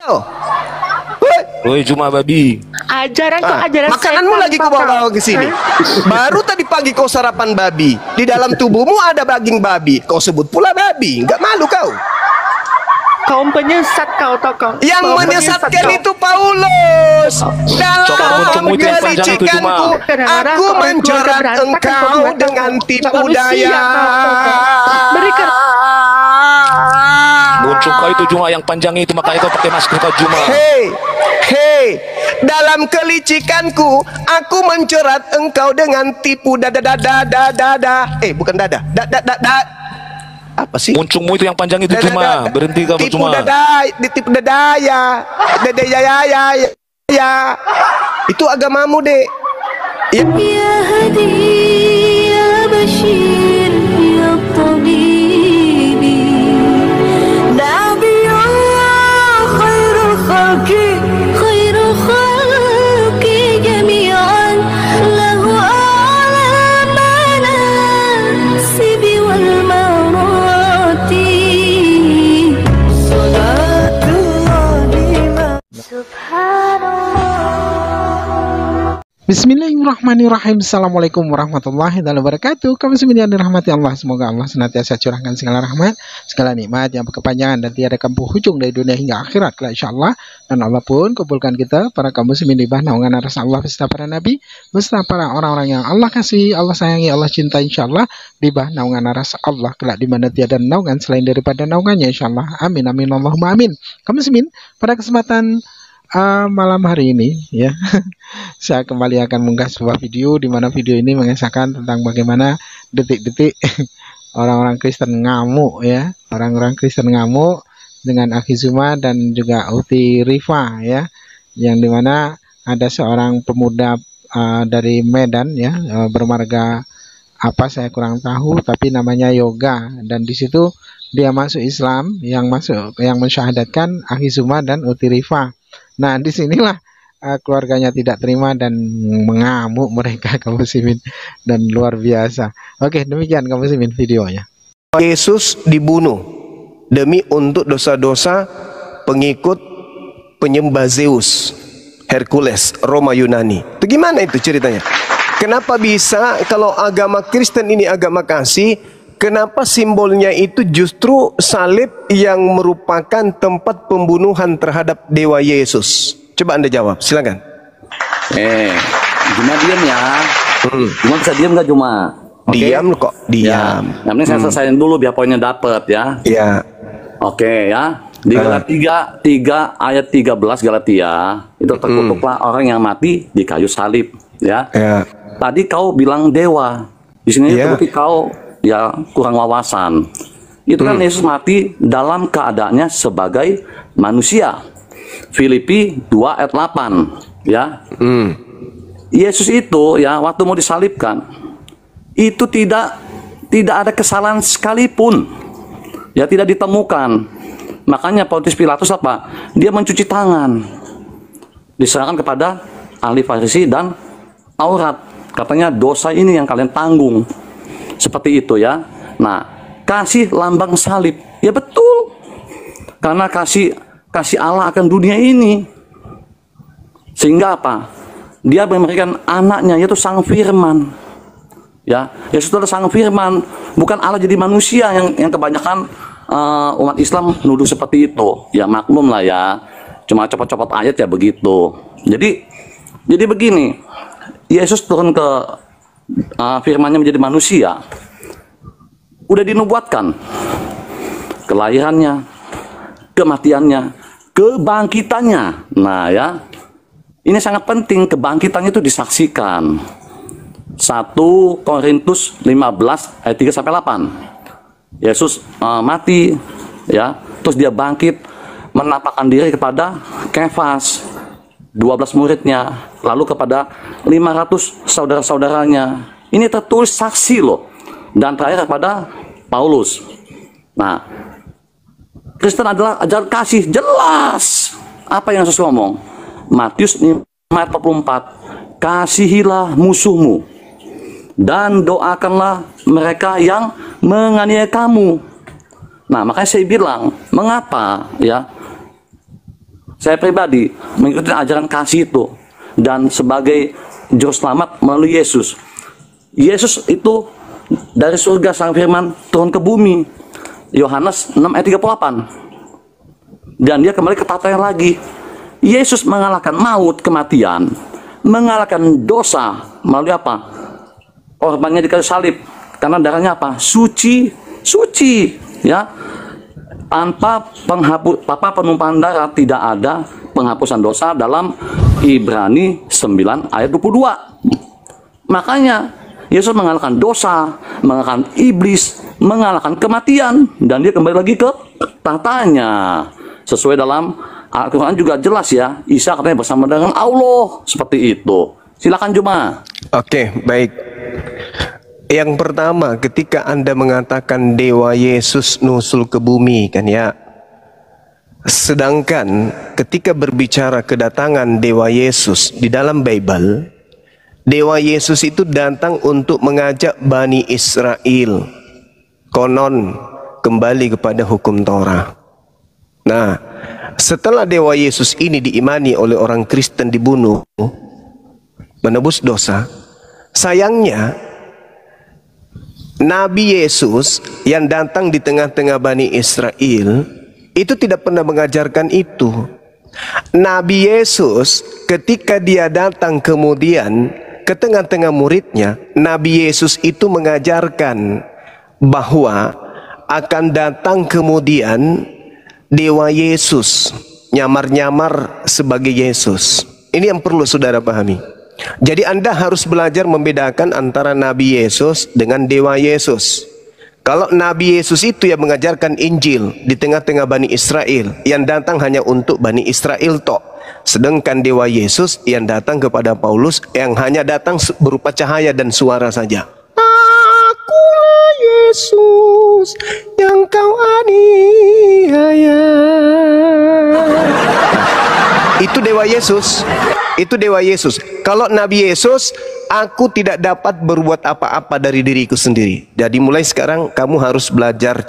Oh. Woi cuma babi. Ajaran kok ajaran Makananmu lagi kau bawa ke sini. Baru tadi pagi kau sarapan babi. Di dalam tubuhmu ada daging babi. Kau sebut pula babi. Enggak malu kau? Kaum penyesat kau tau kau. Yang Kaum menyesatkan penyesat itu Paulus. Coba Dalam itu yang panjang itu cuma. kelicikanku, aku menjerat engkau dengan tipu daya. Berikan. Muncul kau itu cuma yang panjang itu, makanya kau pakai masker kau cuma. Hei, dalam kelicikanku, aku menjerat engkau dengan tipu dada. Bukan dada. Apa sih? Muncungmu itu yang panjang itu cuma. Berhenti kau tipu cuma. Tipu dadaya. Ya. Itu agamamu, Dek. Ya. Ya Hadi ya Bashir ya Tabibi Nabiyullah khairul khalqi jami'an lahu a'la manasibi wal marati Salatullah Subhanallah. Bismillahirrahmanirrahim. Assalamualaikum warahmatullahi wabarakatuh. Kami semua dirahmati Allah. Semoga Allah senantiasa curahkan segala rahmat, segala nikmat yang berkepanjangan dan tiada kampuh hujung dari dunia hingga akhirat kelak insyaallah. Dan Allah pun kumpulkan kita para kaum muslimin di bawah naungan arsa Allah beserta para nabi, beserta para orang-orang yang Allah kasih, Allah sayangi, Allah cinta insyaallah di bawah naungan arsa Allah kelak di mana tiada naungan selain daripada naungannya insyaallah. Amin amin Allahumma amin. Kaum muslimin, pada kesempatan malam hari ini ya saya kembali akan mengunggah sebuah video di mana video ini mengisahkan tentang bagaimana detik-detik orang-orang Kristen ngamuk ya, orang-orang Kristen ngamuk dengan Akizuma dan juga Uti Rifa ya, yang dimana ada seorang pemuda dari Medan ya, bermarga apa saya kurang tahu tapi namanya Yoga, dan di situ dia masuk Islam, yang mensyahadatkan Akizuma dan Uti Rifa. Nah, disinilah keluarganya tidak terima dan mengamuk mereka kaum muslimin, dan luar biasa. Oke, demikian kaum muslimin videonya. Yesus dibunuh demi untuk dosa-dosa pengikut penyembah Zeus, Hercules, Roma Yunani. Itu gimana itu ceritanya? Kenapa bisa kalau agama Kristen ini agama kasih? Kenapa simbolnya itu justru salib yang merupakan tempat pembunuhan terhadap Dewa Yesus? Coba Anda jawab, silakan. Cuma diam ya. Cuma bisa diam nggak cuma? Diam kok, diam. Ya, yang penting saya selesaiin dulu biar poinnya dapet ya. Ya. Oke ya. Di Galatia 3 ayat 13 Galatia itu terkutuklah orang yang mati di kayu salib ya. Tadi kau bilang dewa. Di sini terbukti kau ya kurang wawasan. Itu kan Yesus mati dalam keadaannya sebagai manusia. Filipi 2 ayat 8 ya. Yesus itu ya waktu mau disalibkan itu tidak ada kesalahan sekalipun. Ya tidak ditemukan. Makanya Pontius Pilatus apa? Dia mencuci tangan. Diserahkan kepada ahli Farisi dan Taurat. Katanya dosa ini yang kalian tanggung. Seperti itu ya. Nah, kasih lambang salib. Ya betul. Karena kasih Allah akan dunia ini. Sehingga apa? Dia memberikan anaknya, yaitu Sang Firman. Ya, Yesus itu adalah Sang Firman, bukan Allah jadi manusia yang kebanyakan umat Islam nuduh seperti itu. Ya maklum lah ya. Cuma copot-copot ayat ya begitu. Jadi begini. Yesus turun ke firmannya menjadi manusia, udah dinubuatkan kelahirannya, kematiannya, kebangkitannya. Nah ya, ini sangat penting, kebangkitannya itu disaksikan. 1 Korintus 15 ayat 3-8. Yesus mati ya, terus dia bangkit, menampakkan diri kepada Kefas, 12 muridnya, lalu kepada 500 saudara-saudaranya. Ini tertulis saksi loh. Dan terakhir kepada Paulus. Nah, Kristen adalah ajaran kasih, jelas. Apa yang Yesus ngomong? Matius 5:44. Kasihilah musuhmu dan doakanlah mereka yang menganiaya kamu. Nah, makanya saya bilang, mengapa ya Saya pribadi mengikuti ajaran kasih itu, dan sebagai juru selamat melalui Yesus. Yesus itu dari surga sang firman turun ke bumi. Yohanes 6 ayat 38. Dan dia kembali ke tatanya lagi. Yesus mengalahkan maut, kematian, mengalahkan dosa melalui apa? Korbannya di kayu salib. Karena darahnya apa? Suci, suci, ya. Tanpa penumpahan darah tidak ada penghapusan dosa dalam Ibrani 9 ayat 22. Makanya Yesus mengalahkan dosa, mengalahkan iblis, mengalahkan kematian, dan dia kembali lagi ke tatanya. Sesuai dalam Al-Quran juga jelas ya, Isa katanya bersama dengan Allah, seperti itu. Silakan Juma. Oke, baik. Yang pertama, ketika Anda mengatakan Dewa Yesus nusul ke bumi, kan ya. Sedangkan ketika berbicara kedatangan Dewa Yesus di dalam Bible, Dewa Yesus itu datang untuk mengajak Bani Israel konon kembali kepada hukum Taurat. Nah, setelah Dewa Yesus ini diimani oleh orang Kristen, dibunuh, menebus dosa, sayangnya Nabi Yesus yang datang di tengah-tengah Bani Israel itu tidak pernah mengajarkan itu. Nabi Yesus ketika dia datang kemudian ke tengah-tengah muridnya, Nabi Yesus itu mengajarkan bahwa akan datang kemudian Dewa Yesus, nyamar-nyamar sebagai Yesus. Ini yang perlu saudara pahami. Jadi Anda harus belajar membedakan antara Nabi Yesus dengan Dewa Yesus. Kalau Nabi Yesus itu yang mengajarkan Injil di tengah-tengah Bani Israel, yang datang hanya untuk Bani Israel tok. Sedangkan Dewa Yesus yang datang kepada Paulus, yang hanya datang berupa cahaya dan suara saja. Akulah Yesus yang kau aniaya. Itu Dewa Yesus. Itu Dewa Yesus. Kalau Nabi Yesus, aku tidak dapat berbuat apa-apa dari diriku sendiri. Jadi mulai sekarang kamu harus belajar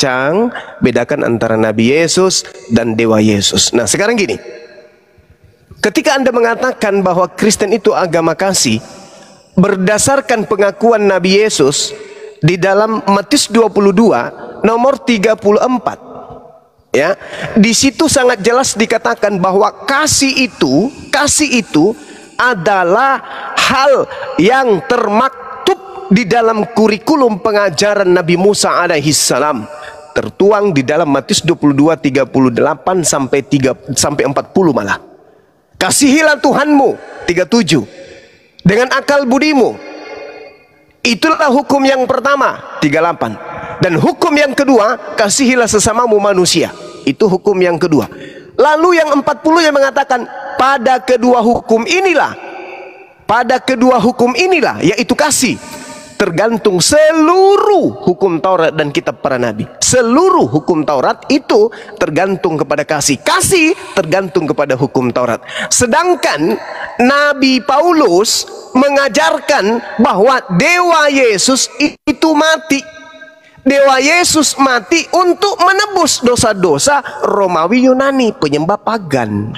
bedakan antara Nabi Yesus dan Dewa Yesus. Nah sekarang gini, ketika Anda mengatakan bahwa Kristen itu agama kasih, berdasarkan pengakuan Nabi Yesus di dalam Matius 22 nomor 34. Ya, di situ sangat jelas dikatakan bahwa kasih itu adalah hal yang termaktub di dalam kurikulum pengajaran Nabi Musa alaihi salam, tertuang di dalam Matius 22 38 sampai 40 malah. Kasihilah Tuhanmu 37 dengan akal budimu. Itulah hukum yang pertama 38. Dan hukum yang kedua, kasihilah sesamamu manusia. Itu hukum yang kedua. Lalu yang 40 yang mengatakan pada kedua hukum inilah, yaitu kasih, tergantung seluruh hukum Taurat dan kitab para nabi. Seluruh hukum Taurat itu tergantung kepada kasih. Kasih tergantung kepada hukum Taurat. Sedangkan Nabi Paulus mengajarkan bahwa Dewa Yesus itu mati. Dewa Yesus mati untuk menebus dosa-dosa Romawi Yunani, penyembah pagan.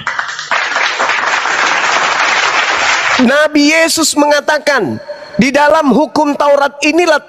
Nabi Yesus mengatakan, di dalam hukum Taurat inilah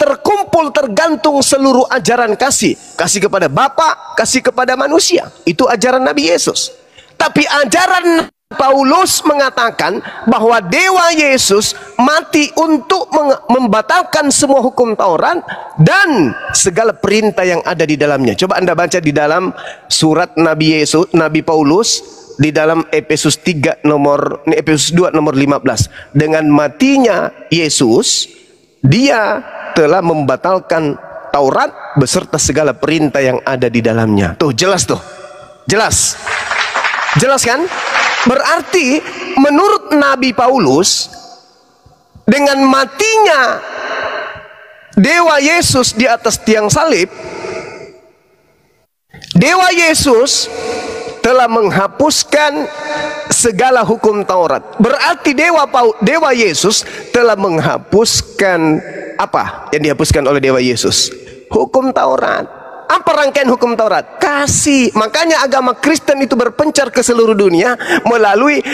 tergantung seluruh ajaran kasih. Kasih kepada Bapa, kasih kepada manusia. Itu ajaran Nabi Yesus. Tapi ajaran Paulus mengatakan bahwa Dewa Yesus mati untuk membatalkan semua hukum Taurat dan segala perintah yang ada di dalamnya. Coba Anda baca di dalam surat Nabi Paulus di dalam Efesus 2 nomor 15. Dengan matinya Yesus, dia telah membatalkan Taurat beserta segala perintah yang ada di dalamnya. Tuh jelas tuh. Jelas. Jelas kan? Berarti menurut Nabi Paulus, dengan matinya Dewa Yesus di atas tiang salib, Dewa Yesus telah menghapuskan segala hukum Taurat. Berarti Dewa Yesus telah menghapuskan apa yang dihapuskan oleh Dewa Yesus? Hukum Taurat. Apa rangkaian hukum Taurat? Kasih. Makanya agama Kristen itu berpencar ke seluruh dunia melalui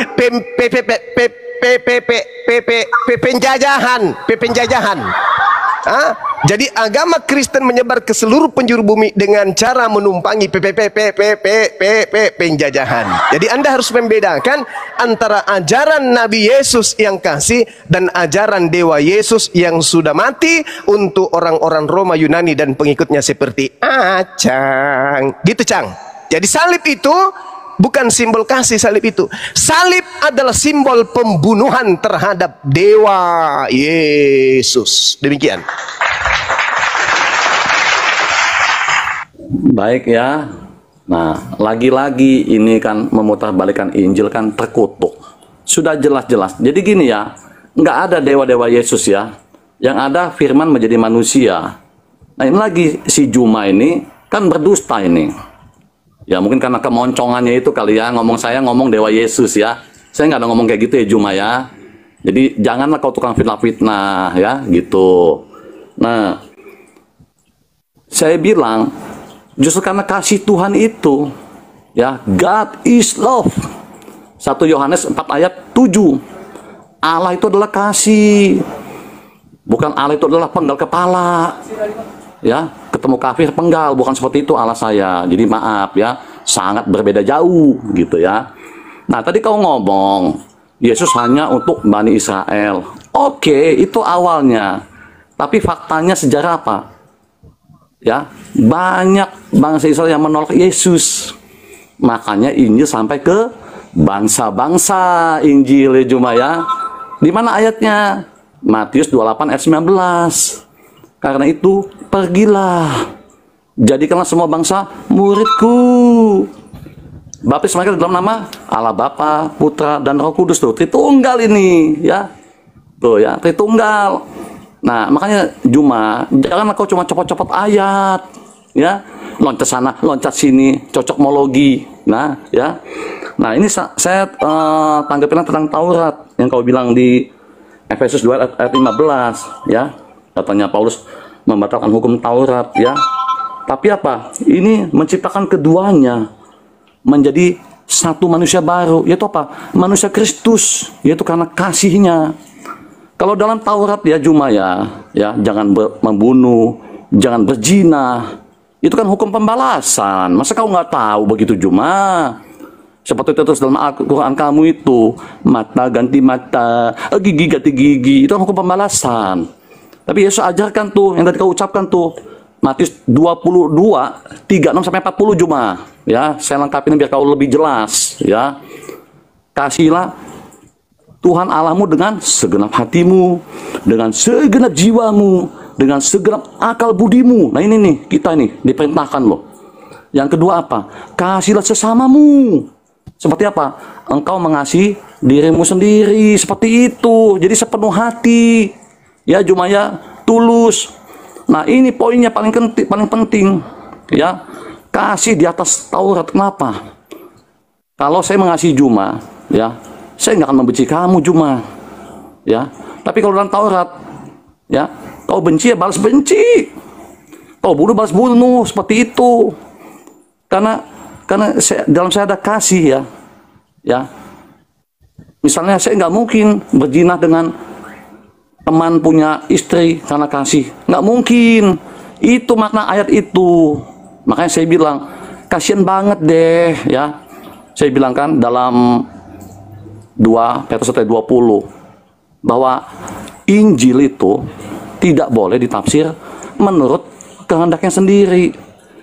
penjajahan. Jadi agama Kristen menyebar ke seluruh penjuru bumi dengan cara menumpangi penjajahan. Jadi Anda harus membedakan antara ajaran Nabi Yesus yang kasih dan ajaran Dewa Yesus yang sudah mati untuk orang-orang Roma, Yunani dan pengikutnya seperti Acang. Gitu, Cang. Jadi salib itu bukan simbol kasih. Salib itu, salib adalah simbol pembunuhan terhadap Dewa Yesus. Demikian. Baik ya. Nah, lagi-lagi ini kan memutarbalikkan Injil kan terkutuk. Sudah jelas-jelas. Jadi gini ya, nggak ada dewa-dewa Yesus ya. Yang ada firman menjadi manusia. Nah ini lagi si Juma ini kan berdusta ini. Ya mungkin karena kemoncongannya itu kali ya, saya ngomong Dewa Yesus ya. Saya nggak ada ngomong kayak gitu ya Juma ya. Jadi janganlah kau tukang fitnah-fitnah ya gitu. Nah, saya bilang justru karena kasih Tuhan itu ya, God is love. 1 Yohanes 4 ayat 7. Allah itu adalah kasih. Bukan Allah itu adalah penggal kepala. Ya, ketemu kafir penggal, bukan seperti itu Allah saya. Jadi maaf ya, sangat berbeda jauh gitu ya. Nah, tadi kau ngomong Yesus hanya untuk Bani Israel. Oke, itu awalnya. Tapi faktanya sejarah apa? Ya, banyak bangsa Israel yang menolak Yesus. Makanya Injil sampai ke bangsa-bangsa. Injil ya Juma ya. Di mana ayatnya? Matius 28 ayat 19. Karena itu pergilah, jadikanlah semua bangsa muridku. Baptis mereka dalam nama Allah Bapa, Putra dan Roh Kudus. Tuh Tritunggal ini ya. Tuh ya, Tritunggal. Nah, makanya Juma, janganlah kau cuma copot-copot ayat ya. Loncat sana, loncat sini, cocokmologi. Nah, ya. Nah, ini saya tanggapin tentang Taurat yang kau bilang di Efesus 2 ayat 15 ya. Katanya Paulus membatalkan hukum Taurat ya. Tapi apa? Ini menciptakan keduanya menjadi satu manusia baru, yaitu apa? Manusia Kristus, yaitu karena kasihnya. Kalau dalam Taurat ya Juma ya, jangan membunuh, jangan berzina. Itu kan hukum pembalasan. Masa kau nggak tahu begitu Juma? Seperti itu terus dalam Al-Quran kamu itu, mata ganti mata, gigi ganti gigi, itu kan hukum pembalasan. Tapi Yesus ajarkan tuh, yang tadi kau ucapkan tuh, Matius 22, 36 sampai 40 Juma. Ya, saya lengkapin biar kau lebih jelas. Ya, kasihlah Tuhan Allahmu dengan segenap hatimu, dengan segenap jiwamu, dengan segenap akal budimu. Nah ini nih, kita nih diperintahkan loh. Yang kedua apa? Kasihlah sesamamu. Seperti apa? Engkau mengasihi dirimu sendiri. Seperti itu. Jadi sepenuh hati. Ya Juma ya, tulus. Nah ini poinnya paling penting. Ya, kasih di atas Taurat. Kenapa? Kalau saya mengasihi Juma, ya, saya nggak akan membenci kamu Juma. Ya, tapi kalau dalam Taurat, ya, kau benci ya balas benci. Kau bunuh balas bunuh, seperti itu. Karena dalam saya ada kasih ya. Misalnya saya nggak mungkin berzina dengan teman punya istri karena kasih, nggak mungkin. Itu makna ayat itu. Makanya saya bilang kasihan banget deh ya. Saya bilang kan dalam 2 Petrus 20 bahwa Injil itu tidak boleh ditafsir menurut kehendaknya sendiri.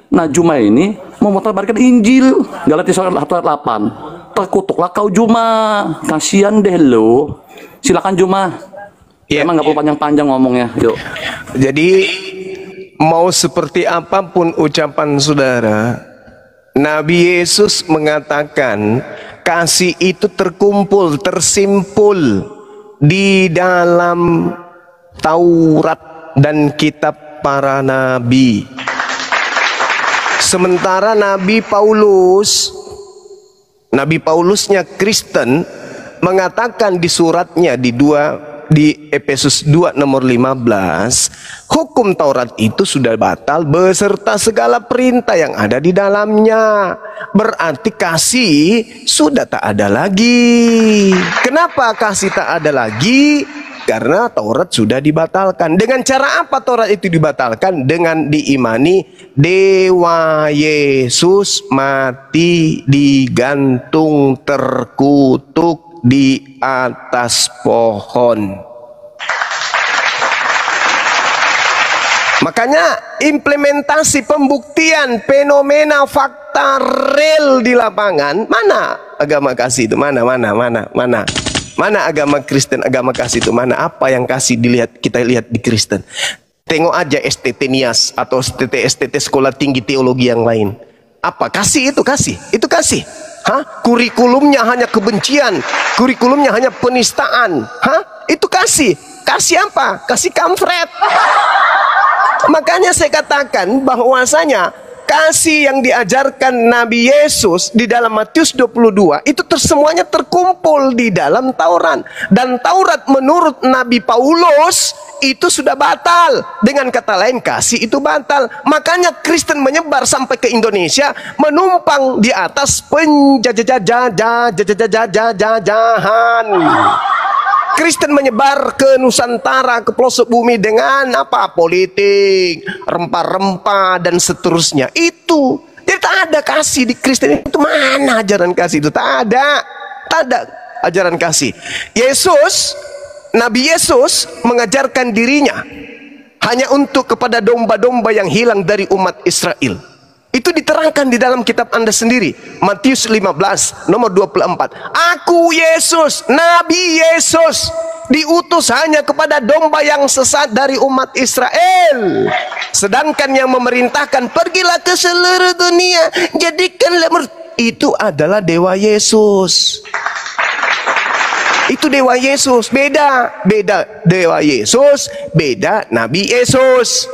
Nah Juma ini memutarbalikkan Injil. Galatia 1:8. Terkutuklah kau Juma, kasihan deh lo. Silakan Juma. Ya, emang nggak perlu panjang-panjang ngomongnya. Yuk. Jadi mau seperti apapun ucapan saudara, Nabi Yesus mengatakan kasih itu terkumpul, tersimpul di dalam Taurat dan kitab para nabi. Sementara Nabi Paulusnya Kristen mengatakan di suratnya di 2 di Efesus 2 nomor 15, hukum Taurat itu sudah batal beserta segala perintah yang ada di dalamnya. Berarti kasih sudah tak ada lagi. Kenapa kasih tak ada lagi? Karena Taurat sudah dibatalkan. Dengan cara apa Taurat itu dibatalkan? Dengan diimani Dewa Yesus mati digantung terkutuk di atas pohon. Makanya implementasi pembuktian fenomena fakta real di lapangan, mana agama kasih itu? Mana agama Kristen, agama kasih itu mana? Apa yang kasih kita lihat di Kristen? Tengok aja STT Nias atau STT Sekolah Tinggi Teologi yang lain. Apa kasih itu? Kasih itu kasih. Hah? Kurikulumnya hanya kebencian, kurikulumnya hanya penistaan. Hah? Itu kasih. Kasih apa? Kasih kampret. Makanya saya katakan bahwasanya kasih yang diajarkan Nabi Yesus di dalam Matius 22 itu semuanya terkumpul di dalam Taurat. Dan Taurat menurut Nabi Paulus itu sudah batal. Dengan kata lain, kasih itu batal. Makanya Kristen menyebar sampai ke Indonesia, menumpang di atas penjajahan. Kristen menyebar ke Nusantara, ke pelosok bumi dengan apa? Politik, rempah-rempah dan seterusnya. Itu jadi tak ada kasih di Kristen. Itu mana ajaran kasih itu? Tak ada ajaran kasih. Nabi Yesus mengajarkan dirinya hanya untuk kepada domba-domba yang hilang dari umat Israel. Itu diterangkan di dalam kitab Anda sendiri. Matius 15 nomor 24. Aku Yesus, Nabi Yesus, diutus hanya kepada domba yang sesat dari umat Israel. Sedangkan yang memerintahkan pergilah ke seluruh dunia, jadikanlah itu adalah Dewa Yesus. Itu Dewa Yesus. Beda Dewa Yesus, beda Nabi Yesus.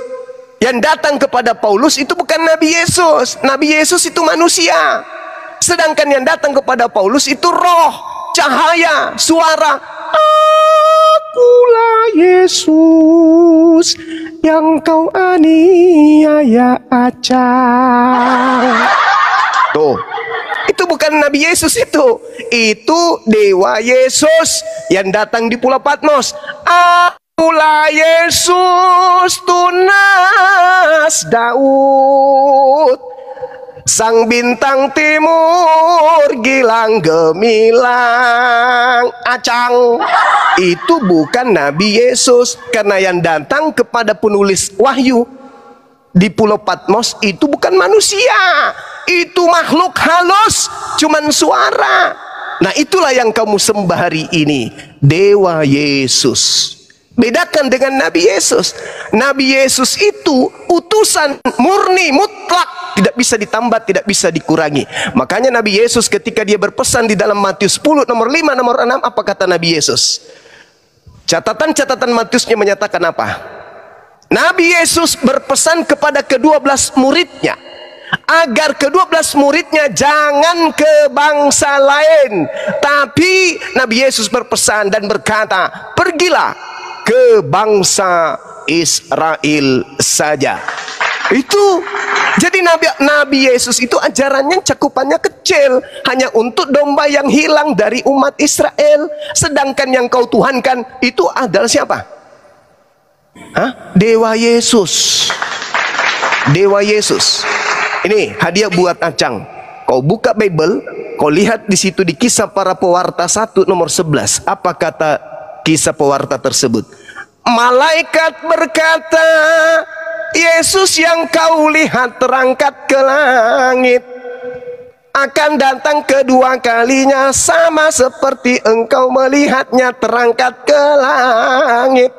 Yang datang kepada Paulus itu bukan Nabi Yesus. Nabi Yesus itu manusia. Sedangkan yang datang kepada Paulus itu roh, cahaya, suara. Akulah Yesus yang kau aniaya acang. Tuh, itu bukan Nabi Yesus itu. Itu Dewa Yesus yang datang di Pulau Patmos. Akulah Yesus tunas Daud, sang bintang timur gilang gemilang acang. Itu bukan Nabi Yesus. Karena yang datang kepada penulis wahyu di Pulau Patmos itu bukan manusia, itu makhluk halus, cuman suara. Nah itulah yang kamu sembah hari ini, Dewa Yesus. Bedakan dengan Nabi Yesus. Nabi Yesus itu utusan murni, mutlak, tidak bisa ditambah, tidak bisa dikurangi. Makanya Nabi Yesus ketika dia berpesan di dalam Matius 10 nomor 5 nomor 6, apa kata Nabi Yesus? Catatan Matiusnya menyatakan apa? Nabi Yesus berpesan kepada ke-12 muridnya agar ke-12 muridnya jangan ke bangsa lain, tapi Nabi Yesus berpesan dan berkata, pergilah ke bangsa Israel saja. Itu jadi Nabi Yesus itu ajarannya cakupannya kecil, hanya untuk domba yang hilang dari umat Israel. Sedangkan yang kau tuhankan itu adalah siapa? Hah? Dewa Yesus. Dewa Yesus. Ini hadiah buat Acang. Kau buka Bible, kau lihat di situ di Kisah Para Pewarta 1 nomor 11. Apa kata Kisah Pewarta tersebut? Malaikat berkata, Yesus yang kau lihat terangkat ke langit akan datang kedua kalinya, sama seperti engkau melihatnya terangkat ke langit.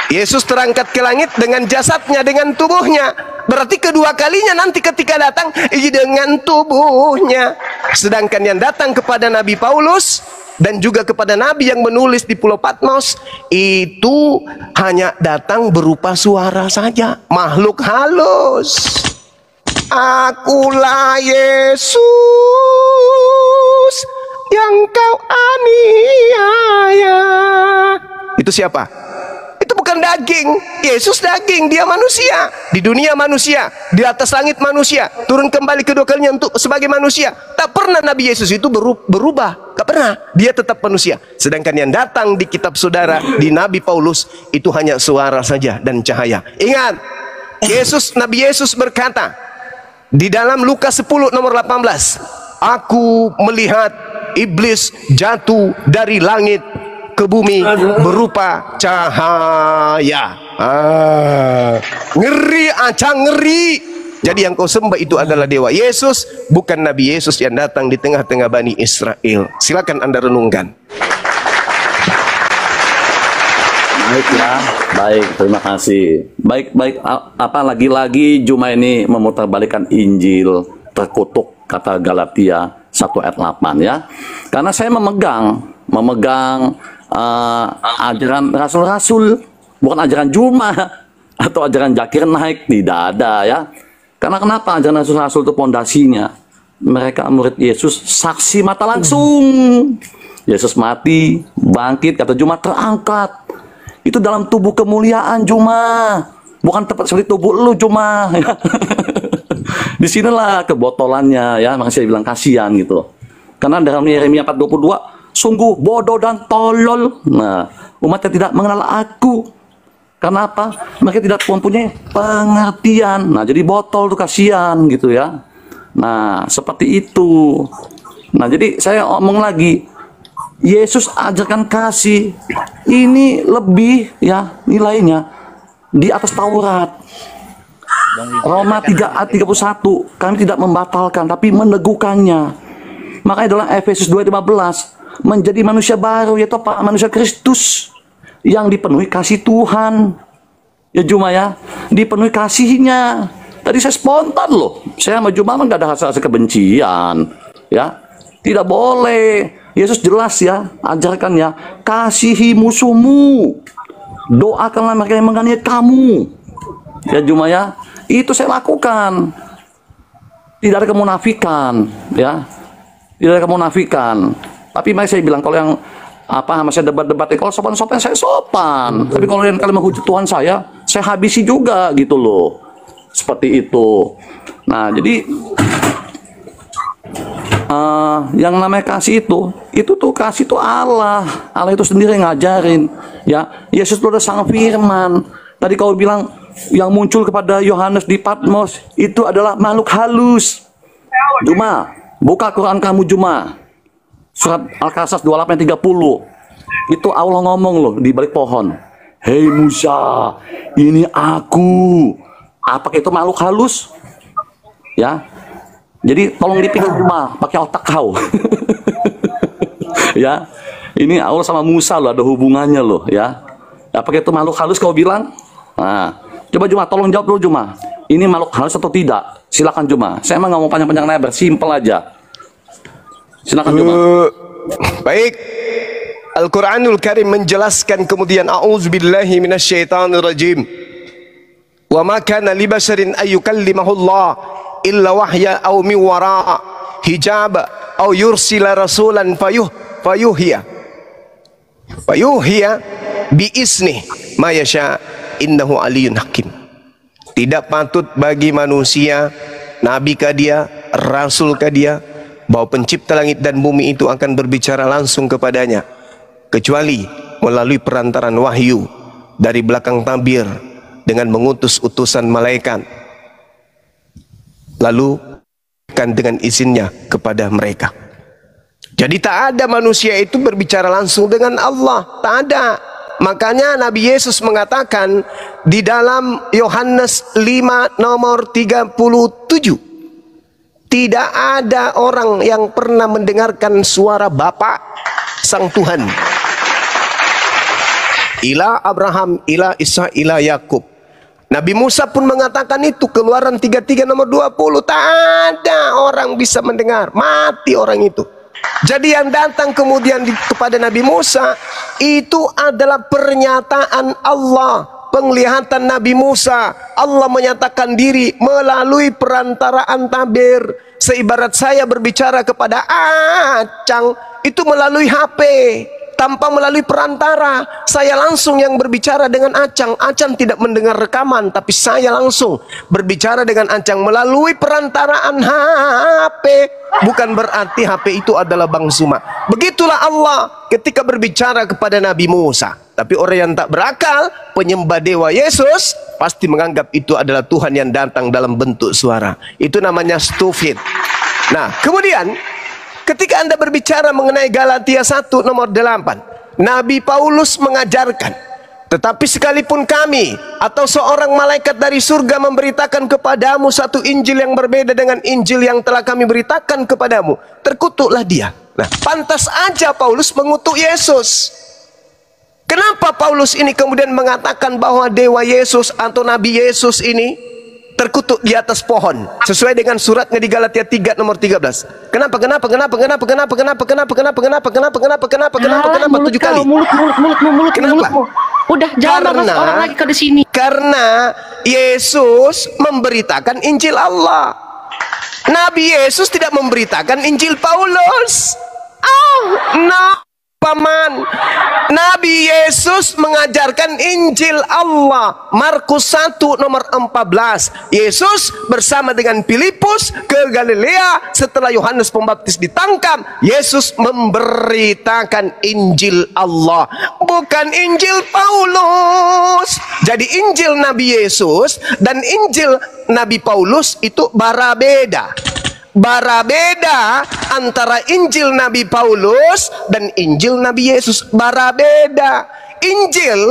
Yesus terangkat ke langit dengan jasadnya, dengan tubuhnya. Berarti kedua kalinya nanti ketika datang dengan tubuhnya. Sedangkan yang datang kepada Nabi Paulus dan juga kepada Nabi yang menulis di Pulau Patmos itu hanya datang berupa suara saja, makhluk halus. Akulah Yesus yang kau aniaya. Itu itu siapa? Itu bukan daging. Yesus daging, dia manusia. Di dunia manusia, di atas langit manusia, turun kembali kedua kalinya untuk sebagai manusia. Tak pernah Nabi Yesus itu berubah. Tak pernah. Dia tetap manusia. Sedangkan yang datang di kitab saudara, di Nabi Paulus, itu hanya suara saja dan cahaya. Ingat, Nabi Yesus berkata di dalam Lukas 10 nomor 18, aku melihat iblis jatuh dari langit ke bumi berupa cahaya. Ngeri, acang ngeri. Jadi yang kau sembah itu adalah dewa. Yesus bukan Nabi Yesus yang datang di tengah-tengah Bani Israel. Silakan Anda renungkan. Baik ya, baik, terima kasih. Baik, apa lagi-lagi Juma ini memutarbalikkan Injil, terkutuk kata Galatia 1 ayat 8 ya. Karena saya memegang ajaran rasul-rasul, bukan ajaran Juma atau ajaran Zakir Naik, tidak ada ya. Karena kenapa ajaran rasul-rasul itu pondasinya? Mereka murid Yesus, saksi mata langsung. Yesus mati, bangkit, kata Juma terangkat. Itu dalam tubuh kemuliaan Juma, bukan tepat seperti tubuh lu Juma. Disinilah kebotolannya ya, makanya saya bilang kasihan gitu. Karena dalam Yeremia 4:22, sungguh bodoh dan tolol. Nah, umat yang tidak mengenal aku. Karena apa? Mereka tidak mempunyai pengertian. Nah, jadi botol tuh kasihan gitu ya. Nah, seperti itu. Nah, jadi saya omong lagi, Yesus ajarkan kasih. Ini lebih ya nilainya di atas Taurat. Roma 3 ayat 31, kami tidak membatalkan tapi meneguhkannya. Makanya dalam Efesus 2:15, menjadi manusia baru, yaitu apa? Manusia Kristus yang dipenuhi kasih Tuhan. Ya Juma ya, dipenuhi kasihnya. Tadi saya spontan loh, saya sama Juma nggak ada rasa kebencian ya. Tidak boleh. Yesus jelas ya, ajarkan ya, kasihi musuhmu, doakanlah mereka yang menganiaya kamu. Ya Juma ya, itu saya lakukan. Tidak ada kemunafikan ya, tidak ada kemunafikan. Tapi makanya saya bilang, kalau yang masih debat-debat, kalau sopan-sopan saya sopan. Tapi kalau yang kalian menghujat Tuhan saya habisi juga gitu loh. Seperti itu. Nah, jadi yang namanya kasih itu tuh kasih itu Allah itu sendiri yang ngajarin ya. Yesus itu udah sang firman. Tadi kau bilang yang muncul kepada Yohanes di Patmos itu adalah makhluk halus. Juma, buka Quran kamu Juma, surat Al-Qasas 28:30. Itu Allah ngomong loh di balik pohon, hei Musa, ini aku. Apakah itu makhluk halus ya? Jadi tolong dipikir Juma, pakai otak kau. Ya, ini Allah sama Musa loh, ada hubungannya loh ya. Apakah itu makhluk halus kau bilang? Nah, coba Juma, tolong jawab dulu Juma. Ini makhluk halus atau tidak? Silakan Juma. Saya emang nggak mau panjang-panjang lebar, simpel aja. Silakan Juma. Baik. Al-Quranul Karim menjelaskan kemudian, a'udzubillahi minasyaitonirrajim. Wa ma kana li basharin ayyukallimahullah illa wahya aw min wara hijab aw yursila rasulan fayuhiya bi isni ma yasha innahu aliyyun hakim. Tidak patut bagi manusia, nabi kah dia, rasul kah dia, bahwa pencipta langit dan bumi itu akan berbicara langsung kepadanya, kecuali melalui perantaran wahyu dari belakang tabir dengan mengutus utusan malaikat, lalu kan dengan izinnya kepada mereka. Jadi tak ada manusia itu berbicara langsung dengan Allah, tak ada. Makanya Nabi Yesus mengatakan di dalam Yohanes 5 nomor 37, tidak ada orang yang pernah mendengarkan suara Bapa Sang Tuhan, ila Abraham, ila Isa, ila Yakub. Nabi Musa pun mengatakan itu, Keluaran 33 nomor 20. Tak ada orang bisa mendengar, mati orang itu. Jadi yang datang kemudian kepada Nabi Musa itu adalah pernyataan Allah, penglihatan Nabi Musa. Allah menyatakan diri melalui perantaraan tabir. Seibarat saya berbicara kepada Acang itu melalui HP. tanpa melalui perantara. Saya langsung yang berbicara dengan Acang. Acang tidak mendengar rekaman, tapi saya langsung berbicara dengan Acang melalui perantaraan HP. Bukan berarti HP itu adalah Bang Suma. Begitulah Allah ketika berbicara kepada Nabi Musa. Tapi orang yang tak berakal, penyembah dewa Yesus, pasti menganggap itu adalah Tuhan yang datang dalam bentuk suara. Itu namanya stupid. Nah, kemudian ketika Anda berbicara mengenai Galatia 1 nomor 8, Nabi Paulus mengajarkan, tetapi sekalipun kami atau seorang malaikat dari surga memberitakan kepadamu satu Injil yang berbeda dengan Injil yang telah kami beritakan kepadamu, terkutuklah dia. Nah, pantas aja Paulus mengutuk Yesus. Kenapa Paulus ini kemudian mengatakan bahwa dewa Yesus atau Nabi Yesus ini terkutuk di atas pohon sesuai dengan suratnya di Galatia 3 nomor 13. Kenapa 7 kali? Kenapa? Udah jangan bahas orang lagi ke sini. Karena Yesus memberitakan Injil Allah. Nabi Yesus tidak memberitakan Injil Paulus. No. Paman, Nabi Yesus mengajarkan Injil Allah. Markus 1 nomor 14. Yesus bersama dengan Filipus ke Galilea setelah Yohanes Pembaptis ditangkap. Yesus memberitakan Injil Allah, bukan Injil Paulus. Jadi Injil Nabi Yesus dan Injil Nabi Paulus itu barabeda. Barabeda antara Injil Nabi Paulus dan Injil Nabi Yesus. Barabeda. Injil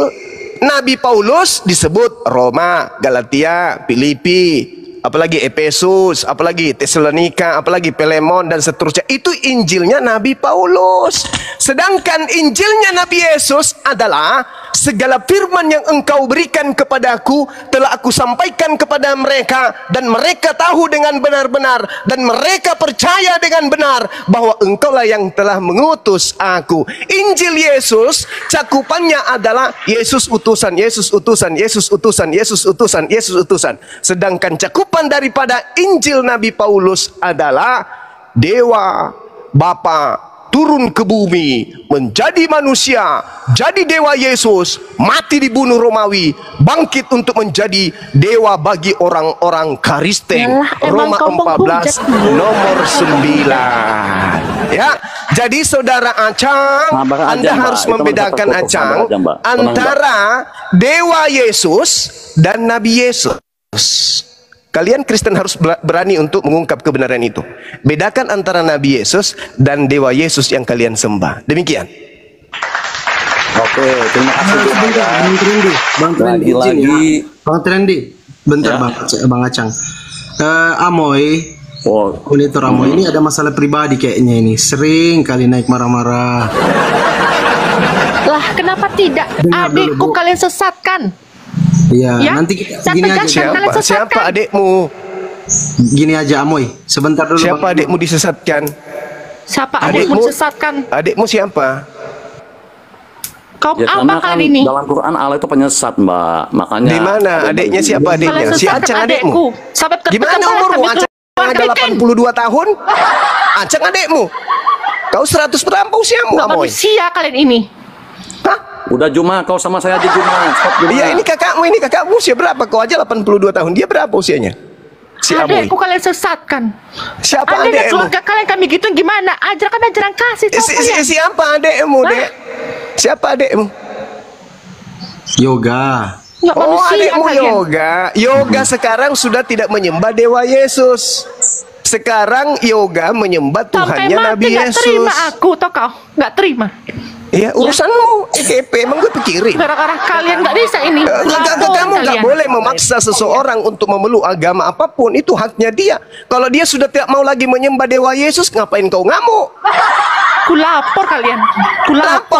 Nabi Paulus disebut Roma, Galatia, Filipi, apalagi Efesus, apalagi Tesalonika, apalagi Filemon dan seterusnya. Itu Injilnya Nabi Paulus. Sedangkan Injilnya Nabi Yesus adalah segala firman yang engkau berikan kepadaku telah aku sampaikan kepada mereka, dan mereka tahu dengan benar-benar dan mereka percaya dengan benar bahwa engkaulah yang telah mengutus aku. Injil Yesus cakupannya adalah Yesus utusan, Yesus utusan, Yesus utusan, Yesus utusan, Yesus utusan. Sedangkan cakupan daripada Injil Nabi Paulus adalah Dewa Bapa turun ke bumi, menjadi manusia, jadi dewa Yesus, mati dibunuh Romawi, bangkit untuk menjadi dewa bagi orang-orang Kristen. Roma 14 nomor 9. Ya, jadi saudara Acang, Anda harus membedakan Acang antara dewa Yesus dan Nabi Yesus. Kalian Kristen harus berani untuk mengungkap kebenaran itu. Bedakan antara Nabi Yesus dan Dewa Yesus yang kalian sembah. Demikian. Oke, terima kasih. Bang Trendi, Bang Trendi, bentar ya. Bang Acang. Amoy, monitor Amoy ini ada masalah pribadi kayaknya ini. Sering kali naik marah-marah. Lah, kenapa tidak? Adikku kalian sesatkan. Iya, ya? Nanti gini aja. Siapa adikmu? Gini aja Amoy, sebentar dulu. Siapa adikmu disesatkan? Siapa adikmu disesatkan? Adikmu siapa? Kau ya, apa kan kali ini? Dalam Quran Allah itu penyesat, Mbak. Makanya. Di mana adiknya? Siapa adiknya? Si Acang adikmu. Gimana umurmu? Acang ada 82 tahun. Acang adikmu. Kau 100 berapa usiamu, Amoy? Manusia kalian ini. Udah Juma, kau sama saya aja Juma. Iya, ini kakakmu usia berapa? Kau aja 82 tahun. Dia berapa usianya? Si Amoy. Adekku kalian sesatkan. Siapa adekmu? Keluarga kalian kami gitu gimana? Ajaran kasih tahu kalian. Siapa adekmu, Dek? Siapa adekmu? Yoga. Oh, adekmu Yoga. Yoga sekarang sudah tidak menyembah Dewa Yesus. Sekarang Yoga menyembah Tuhannya Nabi Yesus. Gak terima aku, toh kau? Gak terima. Ya urusanmu, EGP emang gue pikirin. Gara-gara kalian gak bisa ini. Kamu gak boleh memaksa seseorang untuk memeluk agama apapun. Itu haknya dia. Kalau dia sudah tidak mau lagi menyembah Dewa Yesus, ngapain kau ngamuk? Ku lapor kalian.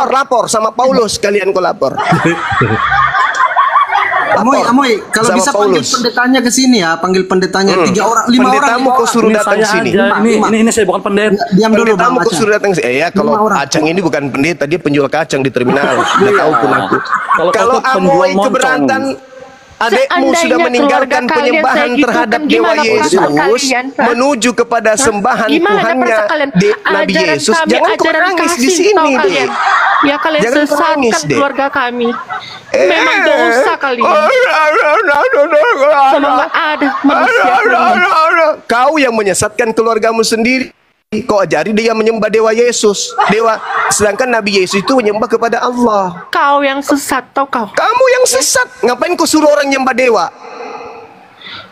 Lapor sama Paulus. Kalian ku lapor. Amoy, kalau bisa panggil pendetanya ke sini ya, panggil pendetanya 3 orang, 5 orang. Pendetamu kau suruh datang sini. Ini saya bukan pendeta. Diam dulu, Bang. Pendetamu kau suruh datang sini. Ya, kalau Acang ini bukan pendeta, dia penjual kacang di terminal. Udah tahu pun aku. Kalau Amoy keberatan, adekmu Seandainya sudah meninggalkan keluarga kalian penyembahan saya gitu terhadap kan, Dewa gimana Yesus perasaan kalian, Pak? menuju kepada sembahan Gimana Tuhannya perasaan kalian? Nabi Ajaran Yesus. kami, Jangan kau ajaran nangis di kasih, sini, tahu Dek. kalian. Ya kalian Jangan kau nangis, sesatkan Dek. keluarga kami. Memang dosa kalian. Sama nggak ada manusia kalian. Kau yang menyesatkan keluargamu sendiri. Kau ajari dia menyembah Dewa Yesus. Sedangkan Nabi Yesus itu menyembah kepada Allah. Kau yang sesat, tau kau. Kamu yang sesat. Ngapain kau suruh orang nyembah dewa?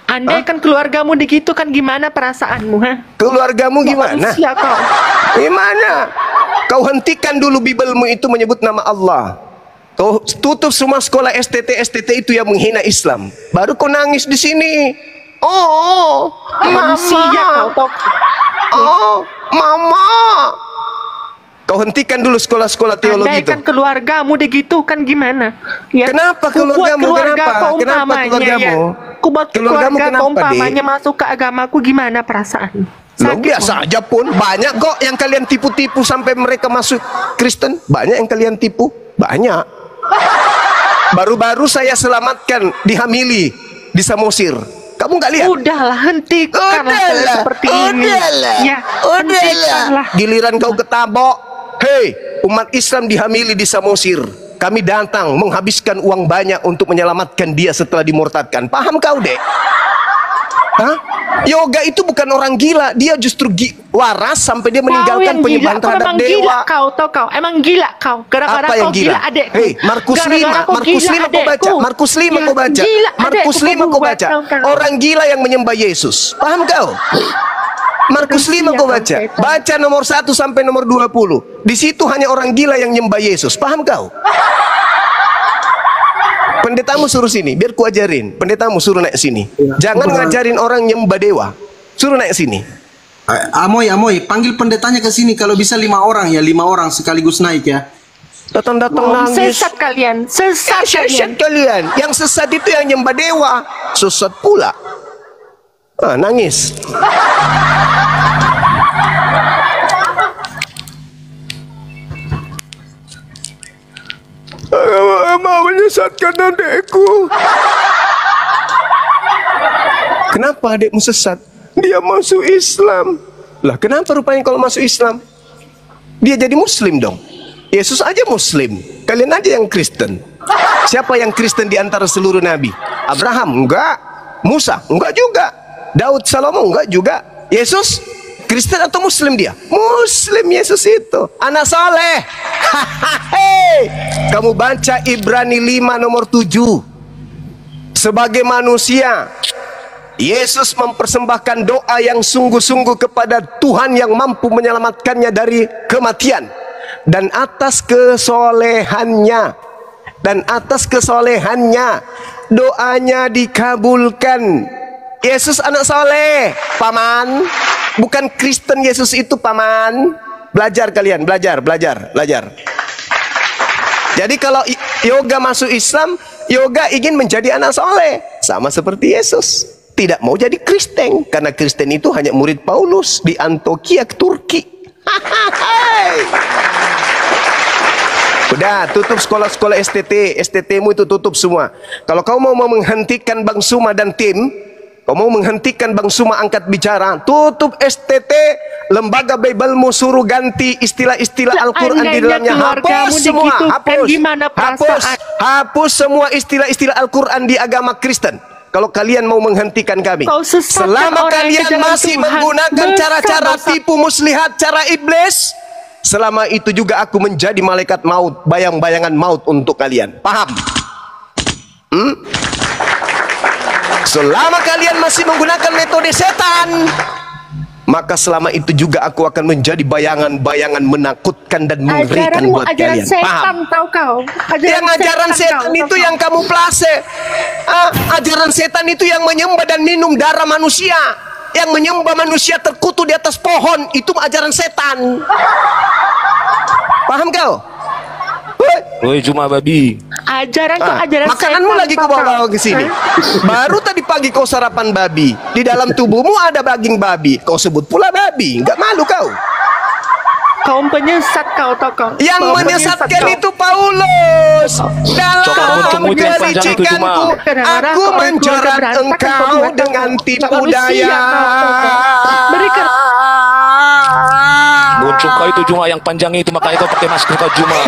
Andai kan keluargamu begitu kan gimana perasaanmu, ha? Keluargamu gimana? Manusia kau. Gimana? Kau hentikan dulu Bibelmu itu menyebut nama Allah. Kau tutup semua sekolah STT itu yang menghina Islam. Baru kau nangis di sini. Oh, Manusia kau, tau. oh, mama. Kau hentikan dulu sekolah-sekolah teologi Andai itu. kan keluargamu begitu kan gimana? Ya, Kenapa ku buat keluargamu? keluarga Kenapa? kau Kenapa umpamanya, keluargamu? Ya. Ku buat Keluargamu keluarga kau kenapa, umpamanya Dik? masuk ke agamaku gimana perasaan? Loh, biasa aja pun. Banyak kok yang kalian tipu-tipu sampai mereka masuk Kristen. Banyak yang kalian tipu. Banyak. Baru-baru saya selamatkan dihamili di Samosir. Kamu nggak lihat? Udahlah, hentikanlah Udahlah, seperti ini. Ya, hentikanlah. Giliran kau ketabok. Hei, umat Islam dihamili di Samosir. Kami datang menghabiskan uang banyak untuk menyelamatkan dia setelah dimurtadkan. Paham kau, Dek? Hah? Yoga itu bukan orang gila. Dia justru waras sampai dia meninggalkan penyembahan terhadap memang dewa. gila kau, tau kau. Emang gila kau. Gara-gara Apa kau yang gila? adekku. Hei, Markus 5 kau baca. Markus 5 kau baca. Markus 5 kau baca. Orang gila yang menyembah Yesus. Paham kau? Markus 5 kau baca. Baca nomor 1 sampai nomor 20. Di situ hanya orang gila yang menyembah Yesus. Paham kau? Pendetamu suruh sini, biar ku ajarin. Pendetamu suruh naik sini. Jangan ngajarin orang nyembah dewa. Suruh naik sini. Amoy, panggil pendetanya ke sini. Kalau bisa 5 orang ya, 5 orang sekaligus naik ya. Datang-datang nangis. Sesat kalian. Sesat Sesat kalian. kalian. Yang sesat itu yang nyembah dewa. Sesat pula. Nangis. Mau menyesatkan adekku. Kenapa adekmu sesat? Dia masuk Islam. Lah kenapa rupanya kalau masuk Islam? Dia jadi Muslim dong. Yesus aja Muslim. Kalian aja yang Kristen. Siapa yang Kristen di antara seluruh nabi? Abraham? Enggak. Musa? Enggak juga. Daud, Salomo? Enggak juga. Yesus? Kristen atau Muslim dia? Muslim Yesus itu. Anak soleh. Hei, kamu baca Ibrani 5 nomor 7. Sebagai manusia, Yesus mempersembahkan doa yang sungguh-sungguh kepada Tuhan yang mampu menyelamatkannya dari kematian. Dan atas kesolehannya, doanya dikabulkan. Yesus anak soleh, paman. Bukan Kristen Yesus itu, paman. Belajar kalian, belajar. Jadi kalau yoga masuk Islam, yoga ingin menjadi anak soleh, sama seperti Yesus. Tidak mau jadi Kristen, karena Kristen itu hanya murid Paulus di Antioquia, Turki. Udah, tutup sekolah-sekolah STT-mu itu tutup semua. Kalau kau mau menghentikan Bang Suma dan tim, kau mau menghentikan Bang Suma angkat bicara, tutup STT, lembaga Bibelmu suruh ganti istilah-istilah Al-Quran di dalamnya. Hapus semua, hapus semua istilah-istilah Al-Quran di agama Kristen. Kalau kalian mau menghentikan kami, selama kalian masih menggunakan cara-cara tipu muslihat, cara iblis, selama itu juga aku menjadi malaikat maut, bayang-bayangan maut untuk kalian. Paham? Selama kalian masih menggunakan metode setan, maka selama itu juga aku akan menjadi bayangan-bayangan menakutkan dan mengerikan buat kalian. Paham? Tahu kau? Ajaran setan itu yang kamu plase. Ajaran setan itu yang menyembah dan minum darah manusia, yang menyembah manusia terkutuk di atas pohon. Itu ajaran setan. Paham kau? Woi, cuma babi. Ajaran makananmu setan, lagi kau bawa ke sini. Baru tadi pagi kau sarapan babi. Di dalam tubuhmu ada daging babi. Kau sebut pula babi. Enggak malu kau? Kau penyesat kau tau kau. Yang Kau menyesatkan penyesat, itu Paulus. Dalam Coba muncul itu yang panjang itu cuma. kelicikanku, aku menjerat engkau dengan tipu daya. Berikan. Muncul kau itu cuma yang panjang itu, makanya kau pakai masker kau cuma.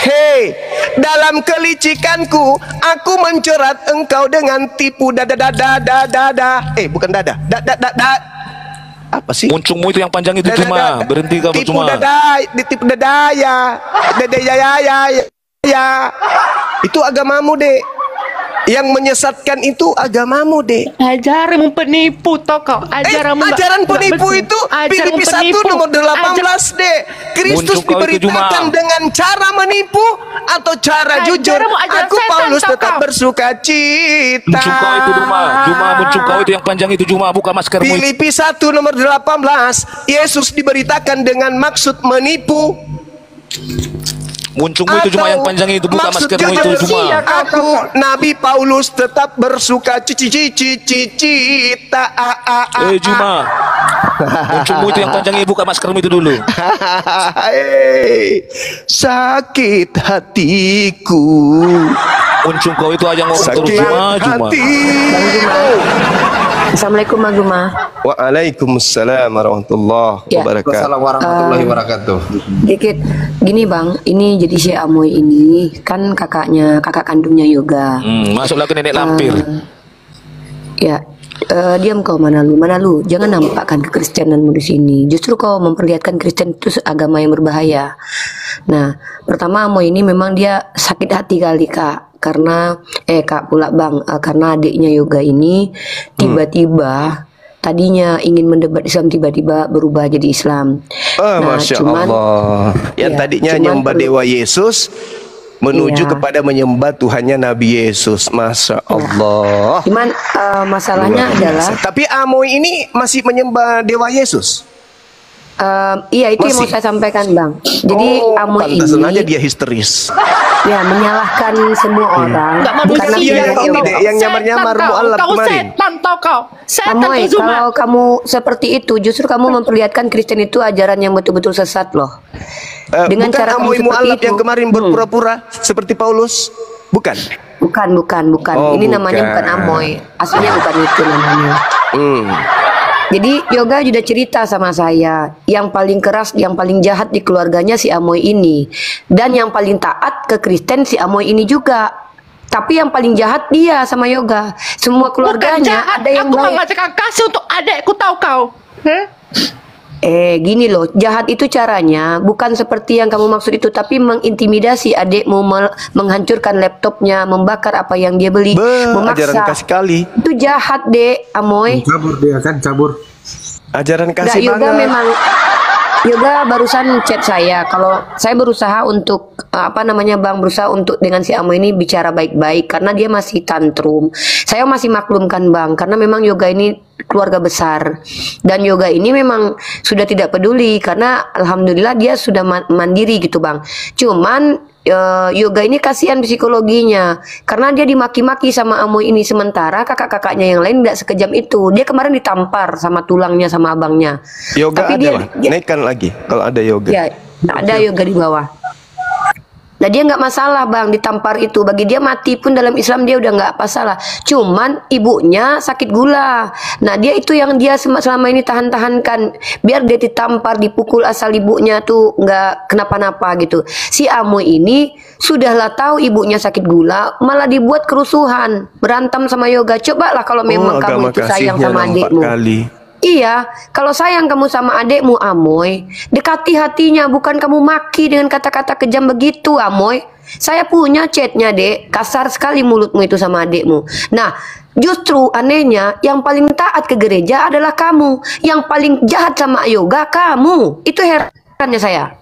Hei, dalam kelicikanku, aku menjerat engkau dengan tipu dada. Bukan dada. Apa sih? Muncungmu itu yang panjang itu cuma. Berhenti kau tipu cuma. Tipu dadaya. Ya. Itu agamamu, Dek. Yang menyesatkan itu agamamu, Dek. Ajaranmu penipu tau kau. Ajaran penipu itu Filipi 1 nomor 18, Dek. Kristus diberitakan dengan cara menipu atau cara jujur. Aku Paulus tetap bersuka cita. Muncul kau itu cuma muncul kau itu yang panjang itu cuma, buka maskermu. Filipi 1 nomor 18, Yesus diberitakan dengan maksud menipu. Muncungmu itu cuma yang panjang itu, buka maskermu itu cuma. Aku Nabi Paulus tetap bersuka cita. Cuma. Muncungmu itu yang panjang itu, buka maskermu itu dulu. Sakit hatiku. Muncung kau itu aja ngomong terus cuma. Assalamualaikum Mas Guma. Waalaikumsalam warahmatullahi wabarakatuh. Assalamualaikum warahmatullahi wabarakatuh. Dikit gini Bang, ini jadi si Amoy ini kan kakak kandungnya Yoga. Masuklah ke nenek lampir. Diam kau Manalu, jangan nampakkan kekristenanmu di sini. Justru kau memperlihatkan Kristen itu agama yang berbahaya. Nah, pertama Amoy ini memang dia sakit hati kali Kak. Karena karena adiknya Yoga ini tiba-tiba tadinya ingin mendebat Islam, tiba-tiba berubah jadi Islam. Masya Allah. Yang tadinya menyembah Dewa Yesus menuju kepada menyembah Tuhannya Nabi Yesus. Masya Allah. Cuman masalahnya adalah, tapi Amoy ini masih menyembah Dewa Yesus. Iya, itu yang mau saya sampaikan Bang. Jadi Amoy ini aja dia histeris. Ya, menyalahkan semua orang. Karena yang nyamar-nyamar mualaf kemarin. Setan tau kau. Amoy, kalau kamu seperti itu, justru kamu memperlihatkan Kristen itu ajaran yang betul-betul sesat loh. Dengan bukan cara Amoy kamu mualaf seperti yang kemarin berpura-pura seperti Paulus. Bukan. Ini namanya bukan Amoy. Aslinya bukan itu namanya. Jadi Yoga sudah cerita sama saya, yang paling keras, yang paling jahat di keluarganya si Amoy ini, dan yang paling taat ke Kristen si Amoy ini juga. Tapi yang paling jahat dia sama Yoga. Semua keluarganya ada yang aku baik. mengajak kasih untuk adekku tahu kau. Gini loh, jahat itu caranya bukan seperti yang kamu maksud itu, tapi mengintimidasi adekmu, menghancurkan laptopnya, membakar apa yang dia beli, memaksa. Ajaran kasih kali. Itu jahat, Dek, Amoy. Kabur dia kan, kabur. Ajaran kasih Yoga banget. memang Yoga barusan chat saya kalau saya berusaha untuk Bang, berusaha untuk dengan si Amoy ini bicara baik-baik karena dia masih tantrum. Saya masih maklumkan Bang, karena memang Yoga ini keluarga besar dan Yoga ini memang sudah tidak peduli karena alhamdulillah dia sudah mandiri gitu Bang. Cuman Yoga ini kasihan psikologinya karena dia dimaki-maki sama Amoy ini, sementara kakak-kakaknya yang lain tidak sekejam itu. Dia kemarin ditampar sama tulangnya sama abangnya. Yoga tapi ada naikkan lagi kalau ada Yoga. Ya, ada Yoga di bawah. Nah dia nggak masalah Bang ditampar itu, bagi dia mati pun dalam Islam dia udah nggak masalah. Cuman ibunya sakit gula. Nah dia itu yang dia selama ini tahan-tahankan, biar dia ditampar, dipukul asal ibunya tuh nggak kenapa-napa gitu. Si Amoy ini sudahlah tahu ibunya sakit gula, malah dibuat kerusuhan, berantem sama Yoga. Cobalah kalau memang kamu itu sayang sama adikmu. Iya, kalau sayang kamu sama adekmu Amoy, dekati hatinya, bukan kamu maki dengan kata-kata kejam begitu Amoy. Saya punya chatnya Dek, kasar sekali mulutmu itu sama adekmu. Nah, justru anehnya yang paling taat ke gereja adalah kamu, yang paling jahat sama Yoga kamu. Itu herannya saya.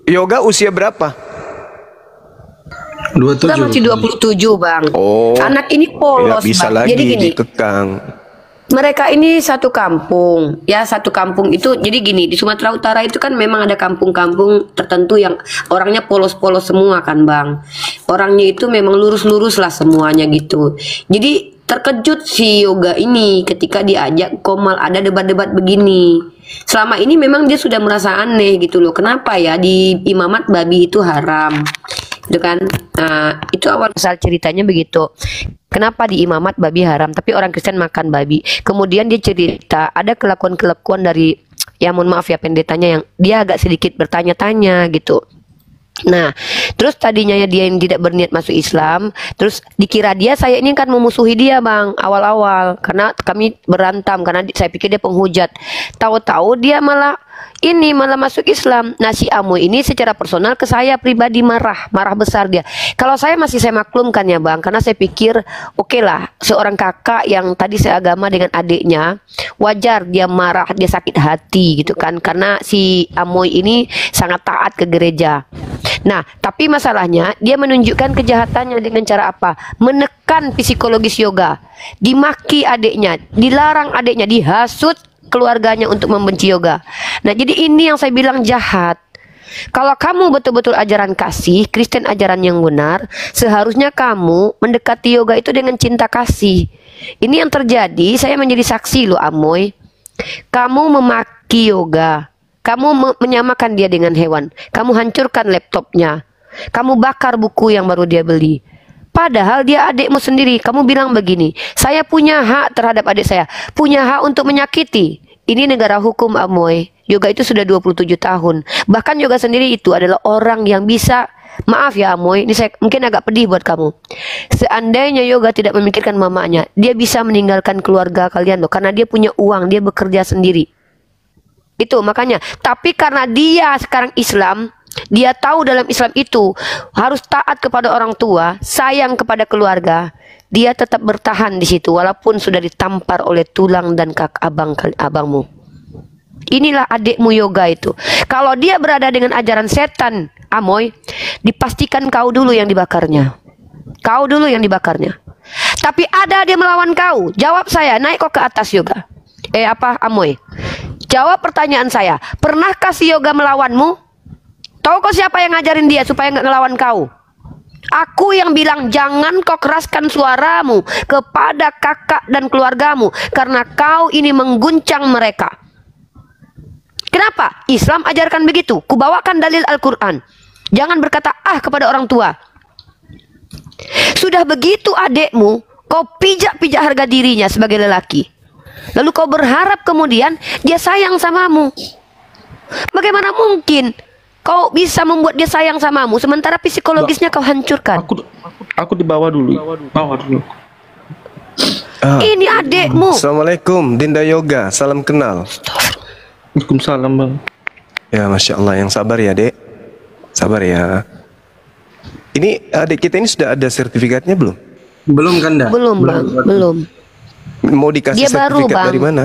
Yoga usia berapa? 27. Udah masih 27 Bang. Anak ini polos bisa Bang. lagi Jadi gini, dikekang. mereka ini satu kampung, ya satu kampung itu. Jadi gini, di Sumatera Utara itu kan memang ada kampung-kampung tertentu yang orangnya polos-polos semua kan Bang. Orangnya itu memang lurus-lurus lah semuanya gitu. Jadi terkejut si Yoga ini ketika diajak Komal ada debat-debat begini. Selama ini memang dia sudah merasa aneh gitu loh. Kenapa ya di imamat babi itu haram? Itu kan. Nah, itu awal asal ceritanya begitu. Kenapa di imamat babi haram tapi orang Kristen makan babi? Kemudian dia cerita ada kelakuan-kelakuan dari, ya mohon maaf ya pendetanya, yang dia agak sedikit bertanya-tanya gitu. Nah, terus tadinya ya dia yang tidak berniat masuk Islam, terus dikira dia, saya ini kan memusuhi dia bang, awal-awal, karena kami berantam, karena saya pikir dia penghujat. Tahu-tahu dia malah masuk Islam. Nah si Amoy ini secara personal ke saya pribadi marah besar dia. Kalau saya masih saya maklumkan ya bang, karena saya pikir oke lah, seorang kakak yang tadi seagama dengan adiknya, wajar dia marah, dia sakit hati gitu kan, karena si Amoy ini sangat taat ke gereja. Nah, tapi masalahnya dia menunjukkan kejahatannya dengan cara apa? Menekan psikologis Yoga, dimaki adiknya, dilarang adiknya, dihasut keluarganya untuk membenci Yoga. Nah, jadi ini yang saya bilang jahat. Kalau kamu betul-betul ajaran kasih, Kristen ajaran yang benar, seharusnya kamu mendekati Yoga itu dengan cinta kasih. Ini yang terjadi, saya menjadi saksi loh Amoy. Kamu memaki Yoga. Kamu menyamakan dia dengan hewan. Kamu hancurkan laptopnya. Kamu bakar buku yang baru dia beli. Padahal dia adikmu sendiri. Kamu bilang begini, saya punya hak terhadap adik saya. Punya hak untuk menyakiti. Ini negara hukum Amoy. Yoga itu sudah 27 tahun. Bahkan Yoga sendiri itu adalah orang yang bisa, maaf ya Amoy, ini saya mungkin agak pedih buat kamu. Seandainya Yoga tidak memikirkan mamanya, dia bisa meninggalkan keluarga kalian loh. Karena dia punya uang, dia bekerja sendiri. Itu makanya, tapi karena dia sekarang Islam, dia tahu dalam Islam itu harus taat kepada orang tua, sayang kepada keluarga, dia tetap bertahan di situ walaupun sudah ditampar oleh tulang dan abangmu. Inilah adikmu Yoga itu. Kalau dia berada dengan ajaran setan, Amoy, dipastikan kau dulu yang dibakarnya. Kau dulu yang dibakarnya. Tapi ada dia melawan kau. Jawab saya, naik kau ke atas Yoga. Amoy? Jawab pertanyaan saya. Pernahkah si Yoga melawanmu? Tahu kau siapa yang ngajarin dia supaya nggak ngelawan kau? Aku yang bilang jangan kau keraskan suaramu kepada kakak dan keluargamu, karena kau ini mengguncang mereka. Kenapa? Islam ajarkan begitu. Kubawakan dalil Al-Quran. Jangan berkata kepada orang tua. Sudah begitu adekmu, kau pijak-pijak harga dirinya sebagai lelaki. Lalu kau berharap kemudian dia sayang samamu. Bagaimana mungkin kau bisa membuat dia sayang samamu sementara psikologisnya kau hancurkan? Aku dibawa dulu. Ini adekmu. Assalamualaikum Dinda Yoga, salam kenal. Waalaikumsalam bang. Ya Masya Allah, yang sabar ya dek. Sabar ya. Ini adik kita ini sudah ada sertifikatnya belum? Belum kan dah? Belum bang, belum. Mau dikasih Dia baru, sertifikat Bang. dari mana?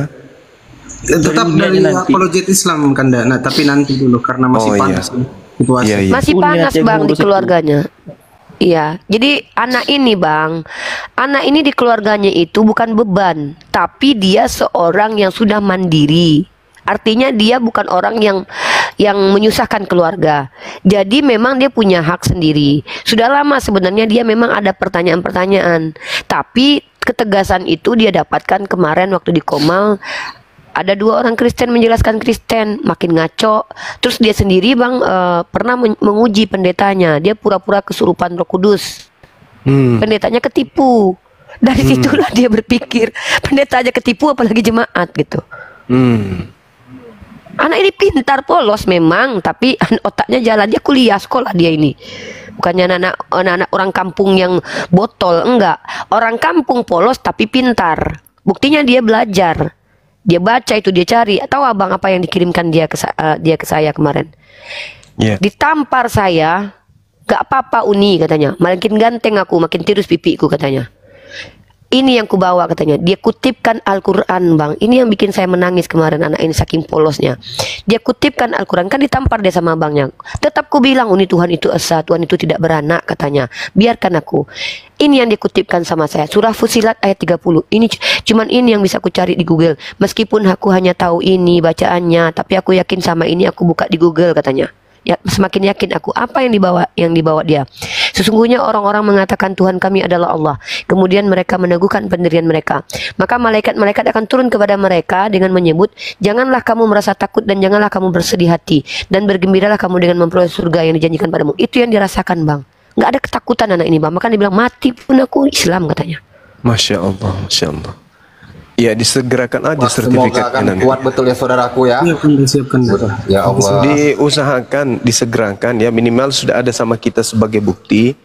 Tetap dari apologet Islam kan dah. Nah, tapi nanti dulu karena masih panas situasi. Iya. Masih panas bang di keluarganya. Iya, jadi anak ini bang, anak ini di keluarganya itu bukan beban, tapi dia seorang yang sudah mandiri. Artinya dia bukan orang yang menyusahkan keluarga. Jadi memang dia punya hak sendiri. Sudah lama sebenarnya dia memang ada pertanyaan-pertanyaan. Tapi ketegasan itu dia dapatkan kemarin waktu di Komal. Ada 2 orang Kristen menjelaskan Kristen, makin ngaco. Terus dia sendiri bang pernah menguji pendetanya. Dia pura-pura kesurupan Roh Kudus. Pendetanya ketipu. Dari situlah dia berpikir pendeta aja ketipu apalagi jemaat gitu. Anak ini pintar, polos memang, tapi otaknya jalan. Dia kuliah, sekolah dia ini. Bukannya anak-anak orang kampung yang botol, enggak. Orang kampung polos tapi pintar. Buktinya dia belajar. Dia baca itu, dia cari. Tahu abang apa yang dikirimkan dia ke saya kemarin? Ditampar saya, gak apa-apa Uni katanya. Makin ganteng aku, makin tirus pipiku katanya. Ini yang kubawa katanya. Dia kutipkan Al-Quran bang. Ini yang bikin saya menangis kemarin, anak ini saking polosnya. Dia kutipkan Al-Quran, kan ditampar dia sama abangnya. Tetap ku bilang Uni Tuhan itu esa, Tuhan itu tidak beranak katanya. Biarkan aku. Ini yang dikutipkan sama saya. Surah Fusilat ayat 30. Ini cuman ini yang bisa aku cari di Google. Meskipun aku hanya tahu ini bacaannya, tapi aku yakin sama ini aku buka di Google katanya. Ya, semakin yakin aku apa yang dibawa dia. Sesungguhnya orang-orang mengatakan Tuhan kami adalah Allah. Kemudian mereka meneguhkan pendirian mereka. Maka malaikat-malaikat akan turun kepada mereka dengan menyebut, janganlah kamu merasa takut dan janganlah kamu bersedih hati. Dan bergembiralah kamu dengan memperoleh surga yang dijanjikan padamu. Itu yang dirasakan, Bang. Nggak ada ketakutan anak ini, Bang. Maka dia bilang, mati pun aku Islam, katanya. Masya Allah, Masya Allah. Ya, disegerakan aja Semoga sertifikatnya akan nanti. kuat betul ya saudaraku ya. Siapkan. Ya Allah. Diusahakan, disegerakan ya, minimal sudah ada sama kita sebagai bukti.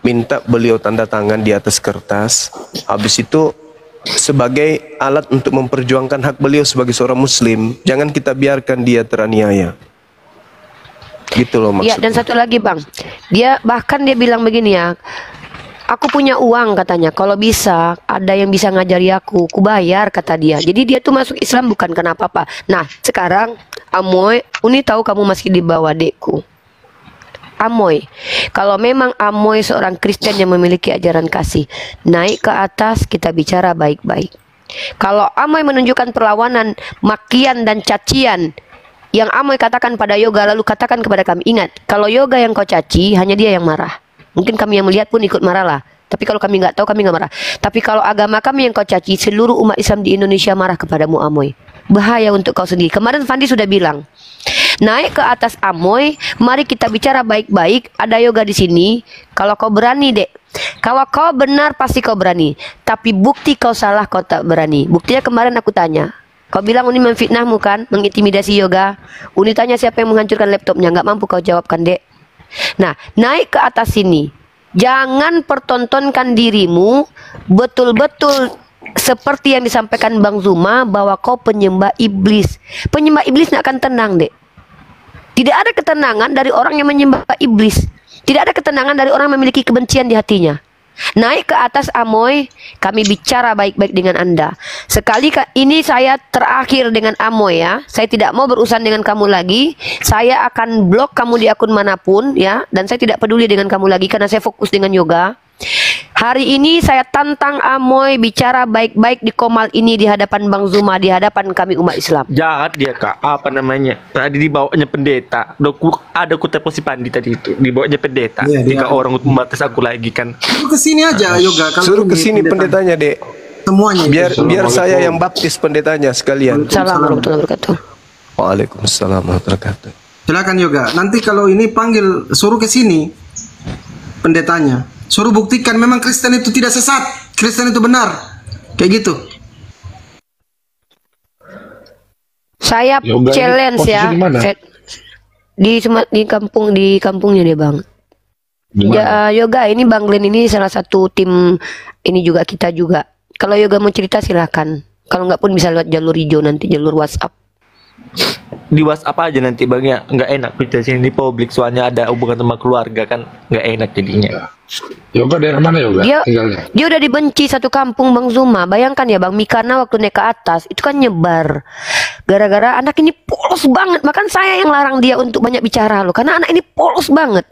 Minta beliau tanda tangan di atas kertas. Habis itu sebagai alat untuk memperjuangkan hak beliau sebagai seorang muslim. Jangan kita biarkan dia teraniaya. Gitu loh maksudnya. Ya, dan satu lagi, Bang. Dia bilang begini ya. Aku punya uang, katanya. Kalau bisa, ada yang bisa ngajari aku, ku bayar, kata dia. Jadi dia tuh masuk Islam bukan karena apa-apa. Nah, sekarang Amoy, Uni tahu kamu masih di bawah adekku. Amoy, kalau memang Amoy seorang Kristen yang memiliki ajaran kasih, naik ke atas, kita bicara baik-baik. Kalau Amoy menunjukkan perlawanan, makian dan cacian yang Amoy katakan pada Yoga, lalu katakan kepada kami, ingat, kalau Yoga yang kau caci, hanya dia yang marah. Mungkin kami yang melihat pun ikut marah lah. Tapi kalau kami nggak tahu, kami nggak marah. Tapi kalau agama kami yang kau caci, seluruh umat Islam di Indonesia marah kepadamu, Amoy. Bahaya untuk kau sendiri. Kemarin Fandi sudah bilang, naik ke atas, Amoy, mari kita bicara baik-baik. Ada Yoga di sini. Kalau kau berani, Dek. Kalau kau benar, pasti kau berani. Tapi bukti kau salah, kau tak berani. Buktinya kemarin aku tanya. Kau bilang Uni memfitnahmu kan, mengintimidasi Yoga. Uni tanya siapa yang menghancurkan laptopnya. Nggak mampu kau jawabkan, Dek. Nah, naik ke atas sini. Jangan pertontonkan dirimu betul-betul seperti yang disampaikan Bang Zuma bahwa kau penyembah iblis. Penyembah iblis nggak akan tenang, Dek. Tidak ada ketenangan dari orang yang menyembah iblis. Tidak ada ketenangan dari orang yang memiliki kebencian di hatinya. Naik ke atas, Amoy, kami bicara baik-baik dengan Anda. Sekali ini saya terakhir dengan Amoy ya. Saya tidak mau berurusan dengan kamu lagi. Saya akan blok kamu di akun manapun ya. Dan saya tidak peduli dengan kamu lagi karena saya fokus dengan Yoga. Hari ini saya tantang Amoy bicara baik-baik di Komal ini di hadapan Bang Zuma, di hadapan kami umat Islam. Jahat dia, Kak. Apa namanya? Tadi dibawanya pendeta. Ada ku telepon si Pandi tadi itu. Dibawanya pendeta. Iya, Tiga orang untuk membatas aku lagi kan. Suruh kesini aja, Yoga. Kalau Suruh kesini pendetanya, Dek. Semuanya. Biar saya yang baptis pendetanya sekalian. Assalamualaikum warahmatullahi wabarakatuh. Waalaikumsalam warahmatullahi wabarakatuh. Silakan Yoga. Nanti kalau ini panggil, suruh ke sini pendetanya. Suruh buktikan memang Kristen itu tidak sesat, Kristen itu benar. Kayak gitu. Saya Yoga challenge ini ya. posisi di mana? Di kampungnya dia, Bang. Ya, Yoga ini Bang Glenn ini salah satu tim ini juga, kita juga. Kalau Yoga mau cerita silakan. Kalau nggak pun bisa lewat jalur hijau nanti, jalur WhatsApp. Di WhatsApp aja nanti Bang ya. Nggak enak kita sini di publik soalnya ada hubungan sama keluarga kan, nggak enak jadinya. Yoga daerah mana Yoga? Tinggalnya? Dia udah dibenci satu kampung, Bang Zuma. Bayangkan ya Bang, Mikana waktu naik ke atas itu kan nyebar. Gara-gara anak ini polos banget. Makan saya yang larang dia untuk banyak bicara loh. Karena anak ini polos banget.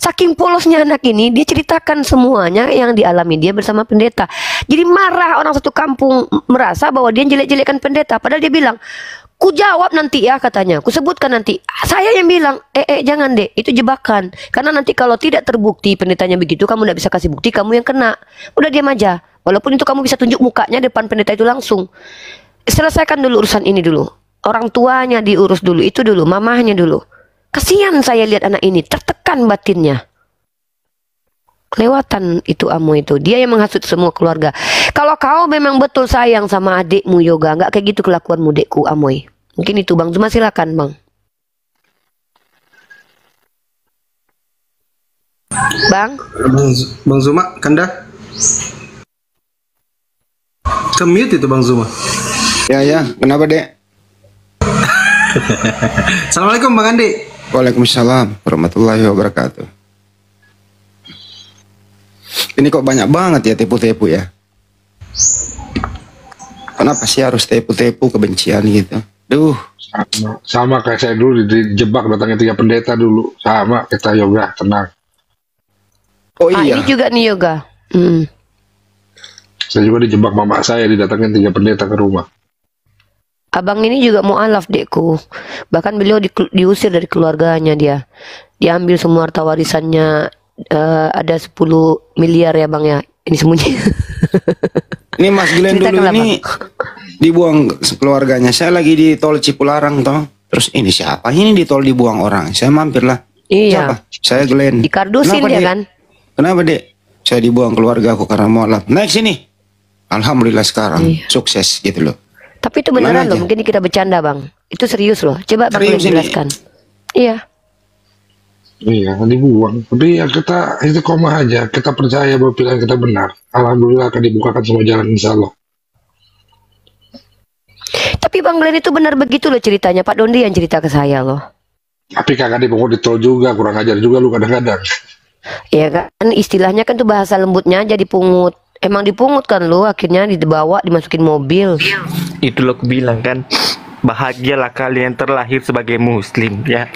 Saking polosnya anak ini, dia ceritakan semuanya yang dialami dia bersama pendeta. Jadi marah orang satu kampung, merasa bahwa dia jelek-jelekkan pendeta. Padahal dia bilang, ku jawab nanti ya, katanya. Ku sebutkan nanti. Saya yang bilang, jangan deh, itu jebakan. Karena nanti kalau tidak terbukti pendetanya begitu, kamu tidak bisa kasih bukti, kamu yang kena. Udah diam aja. Walaupun itu kamu bisa tunjuk mukanya depan pendeta itu langsung. Selesaikan dulu urusan ini dulu. Orang tuanya diurus dulu, itu dulu, mamahnya dulu. Kasihan saya lihat anak ini, tertekan batinnya. Kelewatan itu Amo itu. Dia yang menghasut semua keluarga. Kalau kau memang betul sayang sama adikmu Yoga, nggak kayak gitu kelakuanmu dekku Amoy. Mungkin itu Bang Zuma, silakan Bang. Bang Zuma, Kanda. Ke-mute itu Bang Zuma. Ya, kenapa Dek? Assalamualaikum Bang Andi. Waalaikumsalam warahmatullahi wabarakatuh. Ini kok banyak banget ya tepu-tepu ya? Kenapa sih harus tepu-tepu kebencian gitu? Duh. Sama kayak saya dulu dijebak datangnya 3 pendeta dulu. Sama kita Yoga, tenang. Oh iya. Ini juga nih Yoga. Saya juga dijebak mama saya, didatangin 3 pendeta ke rumah. Abang ini juga mualaf dekku. Bahkan beliau diusir dari keluarganya dia. Diambil semua harta warisannya, ada 10 miliar ya bang ya. Ini semuanya. Ini Mas Glenn dulu ini dibuang keluarganya. Saya lagi di tol Cipularang toh. Terus ini siapa? Ini di tol dibuang orang. Saya mampirlah. Iya. Siapa? Saya Glenn. Dikardusin dia kan? Kenapa dek? Saya dibuang keluarga aku karena mualaf. Naik sini. Alhamdulillah sekarang sukses gitu loh. Tapi itu beneran loh, mungkin kita bercanda bang. Itu serius loh. Coba bang jelaskan. Iya. Iya, dibuang. Tapi ya kita itu koma aja. Kita percaya bahwa pilihan kita benar. Alhamdulillah akan dibukakan semua jalan insya Allah. Tapi bang Glenn itu benar begitu loh ceritanya. Pak Dondi yang cerita ke saya loh. Tapi kagak dipungut di tol juga, kurang ajar juga lu kadang-kadang. Ya kan, istilahnya kan tuh bahasa lembutnya aja dipungut. Emang dipungut kan lu, akhirnya dibawa dimasukin mobil. Itu lo aku bilang kan, bahagialah kalian terlahir sebagai muslim ya.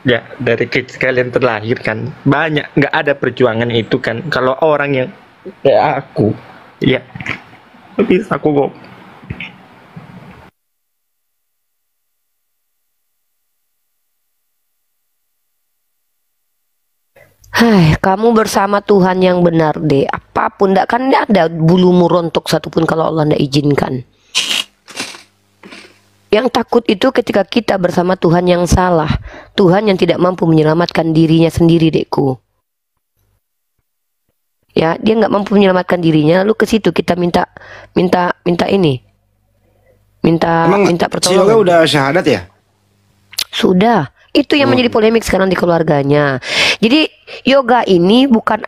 Ya dari kecil kalian terlahir kan, banyak nggak ada perjuangan itu kan. Kalau orang yang kayak aku, ya bisa aku kok. Hai, kamu bersama Tuhan yang benar deh. Apapun, ndak kan ndak ada bulumu rontok satupun kalau Allah ndak izinkan. Yang takut itu ketika kita bersama Tuhan yang salah, Tuhan yang tidak mampu menyelamatkan dirinya sendiri, dekku. Ya, dia nggak mampu menyelamatkan dirinya, lalu ke situ kita minta pertolongan. Yoga udah syahadat ya? Sudah. Itu yang menjadi polemik sekarang di keluarganya. Jadi Yoga ini bukan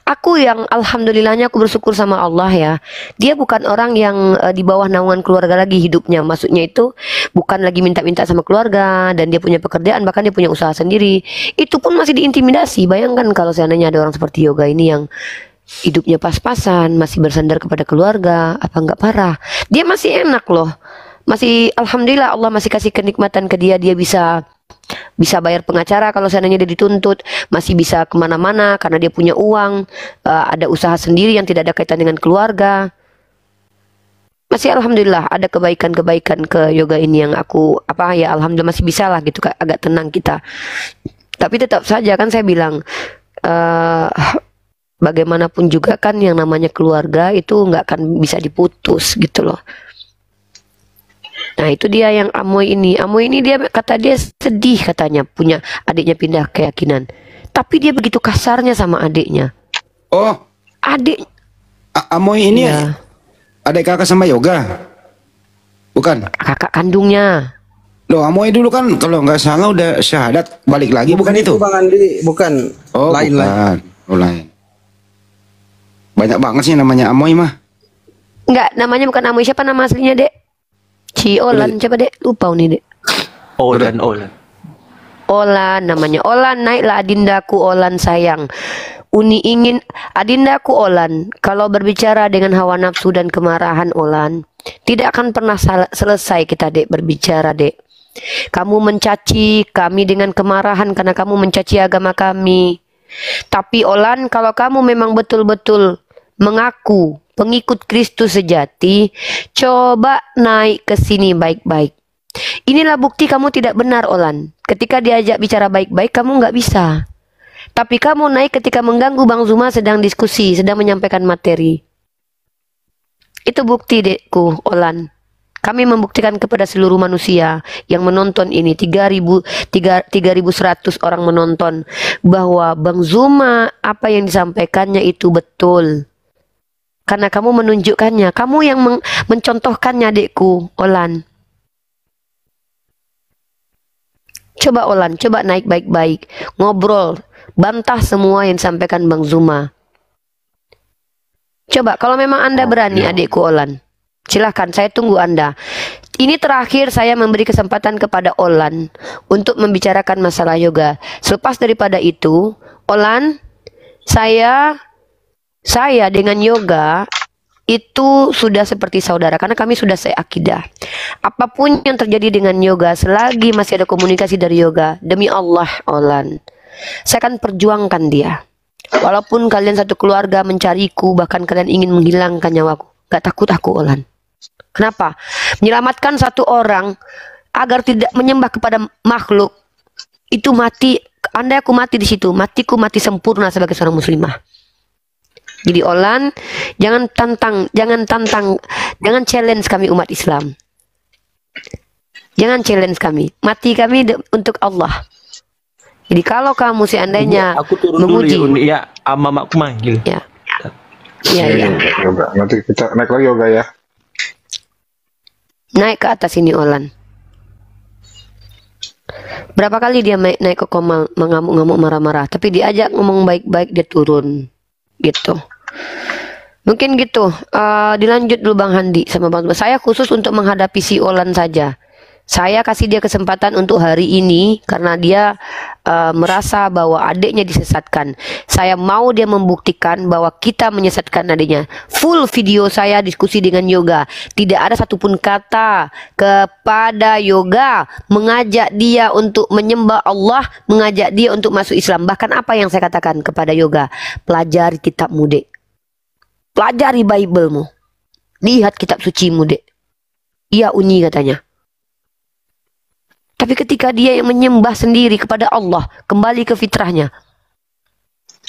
aku yang alhamdulillahnya aku bersyukur sama Allah ya. Dia bukan orang yang di bawah naungan keluarga lagi hidupnya. Maksudnya itu bukan lagi minta-minta sama keluarga dan dia punya pekerjaan, bahkan dia punya usaha sendiri. Itu pun masih diintimidasi. Bayangkan kalau seandainya ada orang seperti Yoga ini yang hidupnya pas-pasan, masih bersandar kepada keluarga, apa enggak parah. Dia masih enak loh. Masih alhamdulillah Allah masih kasih kenikmatan ke dia. Dia bisa bayar pengacara kalau seandainya dia dituntut, masih bisa kemana-mana karena dia punya uang, ada usaha sendiri yang tidak ada kaitan dengan keluarga. Masih alhamdulillah ada kebaikan-kebaikan ke Yoga ini yang aku alhamdulillah masih bisa lah gitu, agak tenang kita. Tapi tetap saja kan saya bilang bagaimanapun juga kan yang namanya keluarga itu nggak akan bisa diputus gitu loh. Nah itu dia yang Amoy ini dia kata dia sedih katanya punya adiknya pindah keyakinan. Tapi dia begitu kasarnya sama adiknya. Oh, adik Amoy ini ya. Adik kakak sama Yoga? Bukan? Kakak kandungnya. Loh, Amoy dulu kan kalau nggak salah udah syahadat balik lagi, bukan itu? Bang Andi, bukan. Oh, lain. Oh, lain. Banyak banget sih namanya Amoy mah. Enggak, namanya bukan Amoy. Siapa nama aslinya, Dek? Olan, coba Dek, lupa nih Dek. Olan namanya. Olan, naiklah adindaku Olan sayang. Uni ingin adindaku Olan. Kalau berbicara dengan hawa nafsu dan kemarahan Olan, tidak akan pernah selesai kita Dek berbicara Dek. Kamu mencaci kami dengan kemarahan karena kamu mencaci agama kami. Tapi Olan, kalau kamu memang betul-betul mengaku pengikut Kristus sejati, coba naik ke sini baik-baik. Inilah bukti kamu tidak benar, Olan. Ketika diajak bicara baik-baik, kamu nggak bisa. Tapi kamu naik ketika mengganggu Bang Zuma sedang diskusi, sedang menyampaikan materi. Itu bukti, Dekku, Olan. Kami membuktikan kepada seluruh manusia yang menonton ini, 3.100 orang menonton, bahwa Bang Zuma apa yang disampaikannya itu betul. Karena kamu menunjukkannya, kamu yang mencontohkannya, Dekku, Olan. Coba Olan, coba naik baik-baik, ngobrol, bantah semua yang disampaikan Bang Zuma. Coba, kalau memang Anda berani, adikku Olan, silahkan, saya tunggu Anda. Ini terakhir saya memberi kesempatan kepada Olan untuk membicarakan masalah yoga. Selepas daripada itu, Olan, saya dengan yoga itu sudah seperti saudara karena kami sudah seakidah. Apapun yang terjadi dengan yoga, selagi masih ada komunikasi dari yoga, demi Allah, Olan, saya akan perjuangkan dia. Walaupun kalian satu keluarga mencariku, bahkan kalian ingin menghilangkan nyawaku, gak takut aku, Olan. Kenapa? Menyelamatkan satu orang agar tidak menyembah kepada makhluk itu mati. Andai aku mati di situ, matiku mati sempurna sebagai seorang muslimah. Jadi Olan, jangan challenge kami umat Islam. Jangan challenge kami. Mati kami untuk Allah. Jadi kalau kamu seandainya aku turun menguji, dulu ya, ama makku manggil. Ya. Iya. Yoga. Nanti kita naik lagi Yoga ya. Naik ke atas ini Olan. Berapa kali dia naik ke Komal mengamuk-ngamuk marah-marah, tapi diajak ngomong baik-baik dia turun. Gitu. Mungkin gitu. Dilanjut dulu Bang Handi sama Bang. Saya khusus untuk menghadapi si Olan saja. Saya kasih dia kesempatan untuk hari ini karena dia merasa bahwa adiknya disesatkan. Saya mau dia membuktikan bahwa kita menyesatkan adiknya. Full video saya diskusi dengan Yoga. Tidak ada satupun kata kepada Yoga mengajak dia untuk menyembah Allah, mengajak dia untuk masuk Islam. Bahkan apa yang saya katakan kepada Yoga? Pelajari kitabmu, Dek. Pelajari Bible-mu. Lihat kitab suci-mu, Dek. Iya Uni katanya. Tapi ketika dia yang menyembah sendiri kepada Allah, kembali ke fitrahnya.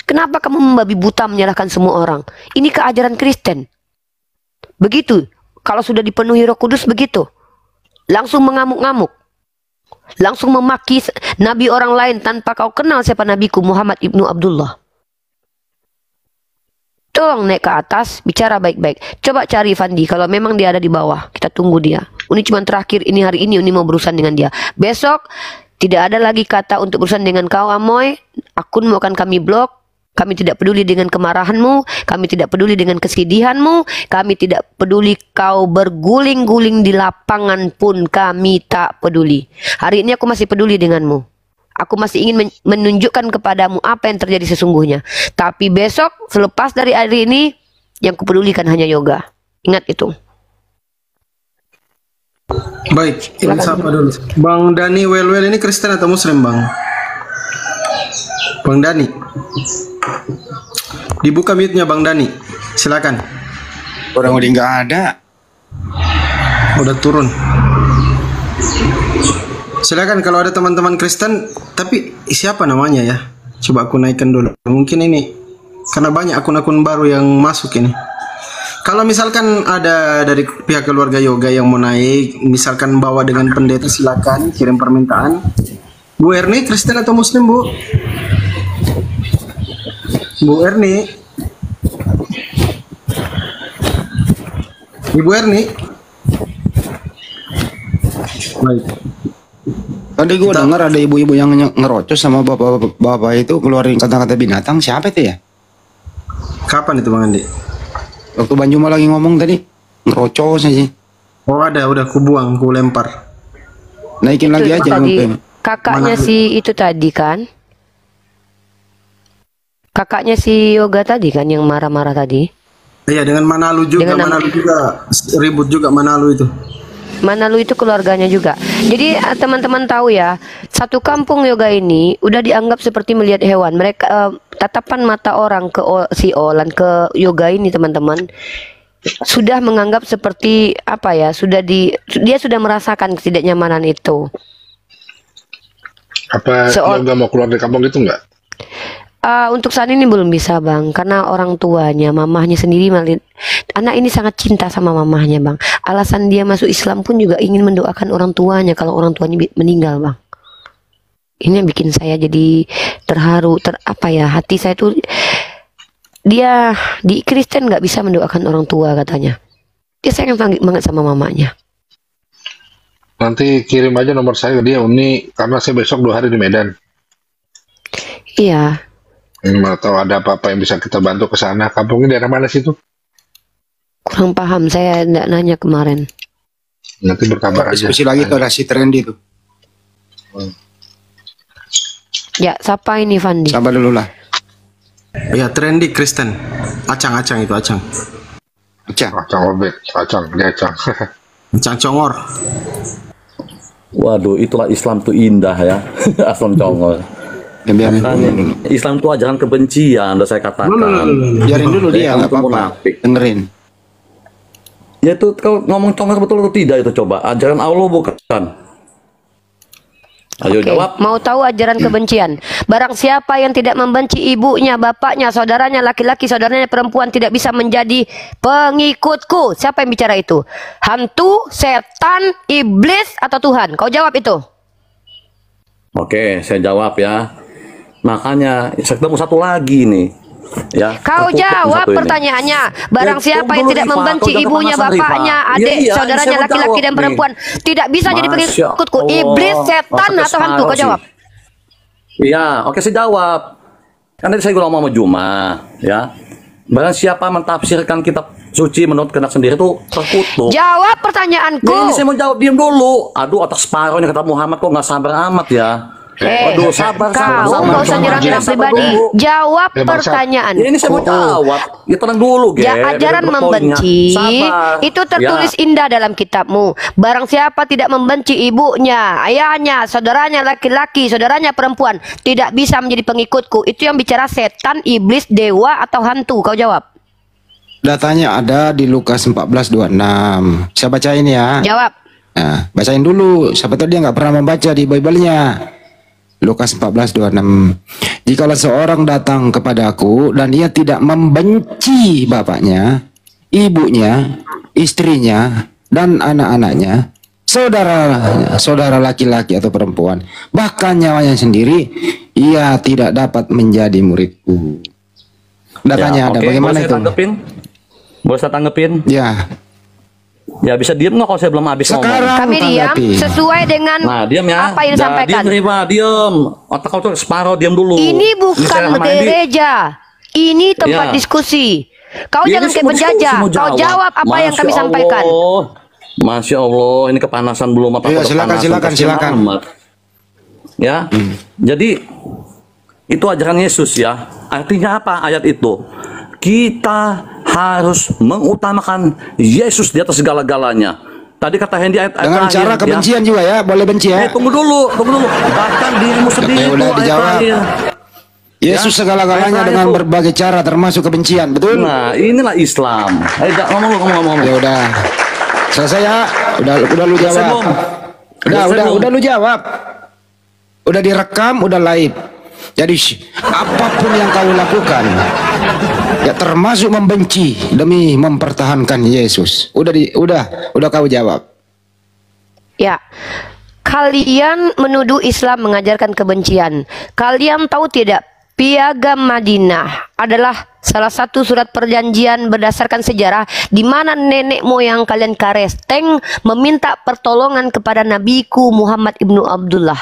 Kenapa kamu membabi buta menyalahkan semua orang? Ini keajaran Kristen. Begitu. Kalau sudah dipenuhi Roh Kudus begitu. Langsung mengamuk-ngamuk. Langsung memaki nabi orang lain tanpa kau kenal siapa nabiku Muhammad ibnu Abdullah. Tolong naik ke atas, bicara baik-baik. Coba cari Fandi, kalau memang dia ada di bawah. Kita tunggu dia. Ini cuma terakhir, ini hari ini mau berurusan dengan dia. Besok, tidak ada lagi kata untuk berurusan dengan kau Amoy. Akunmu akan kami blok. Kami tidak peduli dengan kemarahanmu. Kami tidak peduli dengan kesedihanmu. Kami tidak peduli kau berguling-guling di lapangan pun kami tak peduli. Hari ini aku masih peduli denganmu. Aku masih ingin menunjukkan kepadamu apa yang terjadi sesungguhnya. Tapi besok, selepas dari hari ini, yang kupedulikan hanya Yoga. Ingat itu. Baik, ini siapa dulu? Bang Dani Welwel ini Kristen atau Muslim, Bang? Bang Dani. Dibuka mute-nya Bang Dani. Silakan. Orang udah nggak ada. Udah turun. Silakan kalau ada teman-teman Kristen, tapi siapa namanya ya? Coba aku naikkan dulu. Mungkin ini karena banyak akun-akun baru yang masuk ini. Kalau misalkan ada dari pihak keluarga Yoga yang mau naik, misalkan bawa dengan pendeta, silakan kirim permintaan. Bu Erni Kristen atau Muslim, Bu? Bu Erni. Ibu Erni. Baik. Tadi gue dengar ada ibu-ibu yang ngerocos sama bapak-bapak itu keluarin kata-kata binatang. Siapa itu ya? Kapan itu Bang Andi? Waktu Banjuma lagi ngomong tadi ngerocos aja. Oh ada, udah ku buang, ku lempar. Naikin lagi aja. Tadi, kakaknya si itu tadi kan? Kakaknya si Yoga tadi kan yang marah-marah tadi? Iya, dengan Manalu juga. Dengan Manalu juga ribut juga Manalu itu. Manalu itu keluarganya juga. Jadi teman-teman tahu ya, satu kampung Yoga ini udah dianggap seperti melihat hewan. Mereka tatapan mata orang ke si Olan, ke Yoga ini teman-teman sudah menganggap seperti apa ya? Dia sudah merasakan ketidaknyamanan itu. Apa Yoga mau keluar dari kampung itu enggak? Untuk saat ini belum bisa Bang, karena orang tuanya, mamahnya sendiri anak ini sangat cinta sama mamahnya Bang. Alasan dia masuk Islam pun juga ingin mendoakan orang tuanya kalau orang tuanya meninggal Bang. Ini yang bikin saya jadi terharu, hati saya tuh, dia di Kristen nggak bisa mendoakan orang tua katanya. Dia sayang banget sama mamanya. Nanti kirim aja nomor saya ke dia Uni, karena saya besok 2 hari di Medan. Iya. Atau ada apa-apa yang bisa kita bantu ke sana. Kampungnya daerah mana sih itu? Kurang paham, saya enggak nanya kemarin. Nanti berkabar aja. Diskusi lagi tuh ada si Trendy tuh. Ya, siapa ini Fandi? Sabar dulu lah. Ya, Trendy Kristen. Acang-acang itu, acang. Acang obek, acang, dia acang. Acang congor. Waduh, itulah Islam tuh indah ya. Aslam congor. Islam itu ajaran kebencian, udah saya katakan. Biarin dulu dia, nggak apa-apa. Dengerin. Ya itu kau ngomong congkak betul atau tidak itu coba? Ajaran Allah bukan? Ayo Oke, jawab. mau tahu ajaran kebencian. Barang siapa yang tidak membenci ibunya, bapaknya, saudaranya laki-laki, saudaranya perempuan tidak bisa menjadi pengikutku. Siapa yang bicara itu? Hantu, setan, iblis, atau Tuhan? Kau jawab itu. Oke, saya jawab ya. Makanya saya ketemu satu lagi nih. Ya, Kau jawab pertanyaannya. Barang siapa yang tidak membenci ibunya, bapaknya, adik, saudaranya laki-laki dan perempuan tidak bisa jadi pengikutku. Iblis, setan, atau hantu? Kau jawab. Iya, oke saya jawab. Kan tadi saya ngomong sama Juma, ya. Barang siapa mentafsirkan kitab suci menurut kehendak sendiri itu terkutuk. Jawab pertanyaanku. Ini saya mau jawab, diam dulu. Aduh, otak separuh ini kata Muhammad kok nggak sabar amat ya. Aduh, sabar. Kau nggak usah nyerang pribadi. Jawab pertanyaan. Ini saya mau jawab. Ya tenang dulu, Ge. Ajaran membenci itu tertulis indah dalam kitabmu. Barang siapa tidak membenci ibunya, ayahnya, saudaranya laki-laki, saudaranya perempuan, tidak bisa menjadi pengikutku. Itu yang bicara setan, iblis, dewa, atau hantu. Kau jawab. Datanya ada di Lukas 14:26. Saya bacain ya. Jawab. Nah, bacain dulu. Siapa tahu dia nggak pernah membaca di Bible-nya. Lukas 14:26. Jikalau seorang datang kepadaku dan ia tidak membenci bapaknya, ibunya, istrinya, dan anak-anaknya, saudara laki-laki atau perempuan, bahkan nyawanya sendiri, ia tidak dapat menjadi muridku. Datanya Ya, ada. oke. Bagaimana itu? Boleh saya tanggepin? Ya. Ya bisa diam nggak kalau saya belum habis ngomong? Kami diam sesuai dengan diam ya. apa yang disampaikan. Diam. Otak kau tuh separuh, diam dulu. Ini bukan gereja. Ini tempat diskusi. Kau jangan kayak penjajah. Kau jawab apa yang kami sampaikan. Masya Allah, ini kepanasan belum apa? Ya, silakan. Ya, jadi itu ajaran Yesus ya. Artinya apa ayat itu? Kita harus mengutamakan Yesus di atas segala-galanya. Tadi kata Hendy ayat dengan terakhir, cara kebencian juga ya, boleh benci ya. Tunggu dulu. Bahkan dirimu sendiri udah dijawab. Yesus segala-galanya dengan berbagai cara termasuk kebencian, betul? Nah, inilah Islam. Ayo ngomong. Ya udah. Selesai ya. Udah lu jawab. Udah lu jawab. Udah direkam, udah live. Jadi apapun yang kau lakukan, ya termasuk membenci demi mempertahankan Yesus. Udah kau jawab. Ya. Kalian menuduh Islam mengajarkan kebencian. Kalian tahu tidak, Piagam Madinah adalah salah satu surat perjanjian berdasarkan sejarah di mana nenek moyang kalian Karesteng meminta pertolongan kepada Nabiku Muhammad ibnu Abdullah.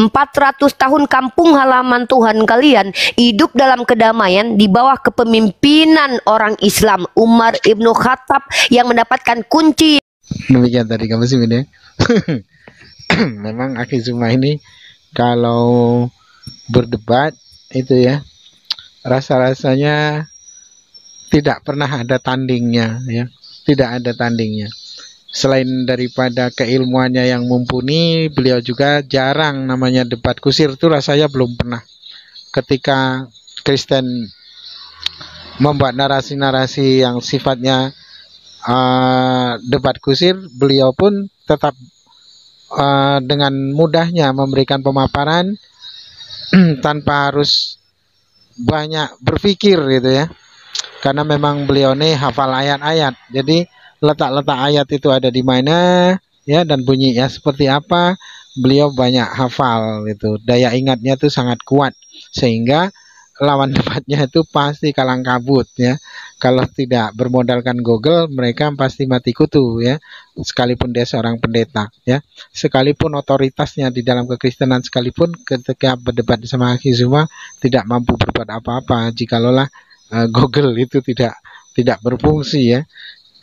400 tahun kampung halaman Tuhan kalian hidup dalam kedamaian di bawah kepemimpinan orang Islam Umar ibnu Khattab yang mendapatkan kunci. Demikian tadi kamu sih ini. Memang Akhi Zuma ini kalau berdebat itu ya rasa-rasanya tidak pernah ada tandingnya ya, tidak ada tandingnya. Selain daripada keilmuannya yang mumpuni, beliau juga jarang namanya debat kusir itu rasanya belum pernah. Ketika Kristen membuat narasi-narasi yang sifatnya debat kusir, beliau pun tetap dengan mudahnya memberikan pemaparan tanpa harus banyak berpikir gitu ya, karena memang beliau ini hafal ayat-ayat. Jadi letak-letak ayat itu ada di mana ya, dan bunyinya seperti apa, beliau banyak hafal gitu. Daya ingatnya itu sangat kuat sehingga lawan debatnya itu pasti kalang kabut ya. Kalau tidak bermodalkan Google, mereka pasti mati kutu ya. Sekalipun dia seorang pendeta ya, sekalipun otoritasnya di dalam kekristenan sekalipun, ketika berdebat sama Akhi Zuma tidak mampu berbuat apa-apa jikalau Google itu tidak berfungsi ya.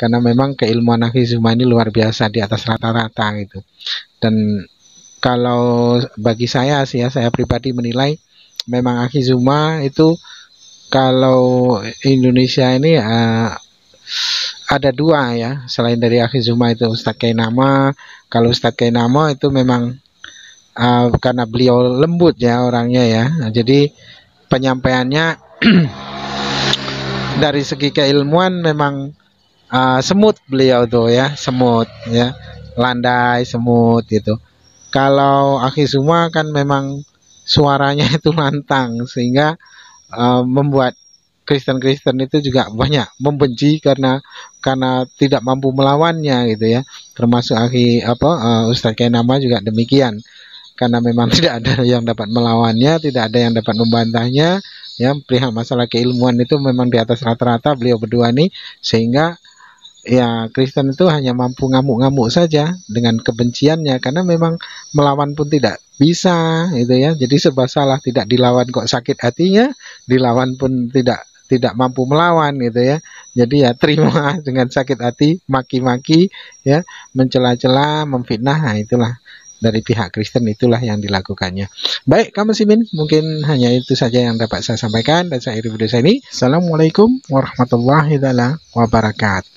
Karena memang keilmuan Akhi Zuma ini luar biasa, di atas rata-rata gitu. Dan kalau bagi saya sih ya, saya pribadi menilai memang Akhi Zuma itu, kalau Indonesia ini ada dua ya, selain dari Akhi Zuma itu Ustadz Kainama. Kalau Ustadz Kainama itu memang karena beliau lembut ya orangnya ya, jadi penyampaiannya dari segi keilmuan memang semut beliau tuh ya, semut ya, landai semut gitu. Kalau Akhi Suma kan memang suaranya itu lantang sehingga membuat Kristen-Kristen itu juga banyak membenci karena tidak mampu melawannya gitu ya. Termasuk Ustadz Kainama juga demikian. Karena memang tidak ada yang dapat melawannya, tidak ada yang dapat membantahnya ya. Perihal masalah keilmuan itu memang di atas rata-rata beliau berdua nih, sehingga ya Kristen itu hanya mampu ngamuk-ngamuk saja dengan kebenciannya, karena memang melawan pun tidak bisa gitu ya. Jadi serba salah, tidak dilawan kok sakit hatinya, dilawan pun tidak mampu melawan gitu ya. Jadi ya terima dengan sakit hati, maki-maki ya, mencela-cela, memfitnah. Nah, itulah dari pihak Kristen, itulah yang dilakukannya. Baik, kaum muslimin, mungkin hanya itu saja yang dapat saya sampaikan dan saya akhiri video saya ini. Assalamualaikum warahmatullahi wabarakatuh.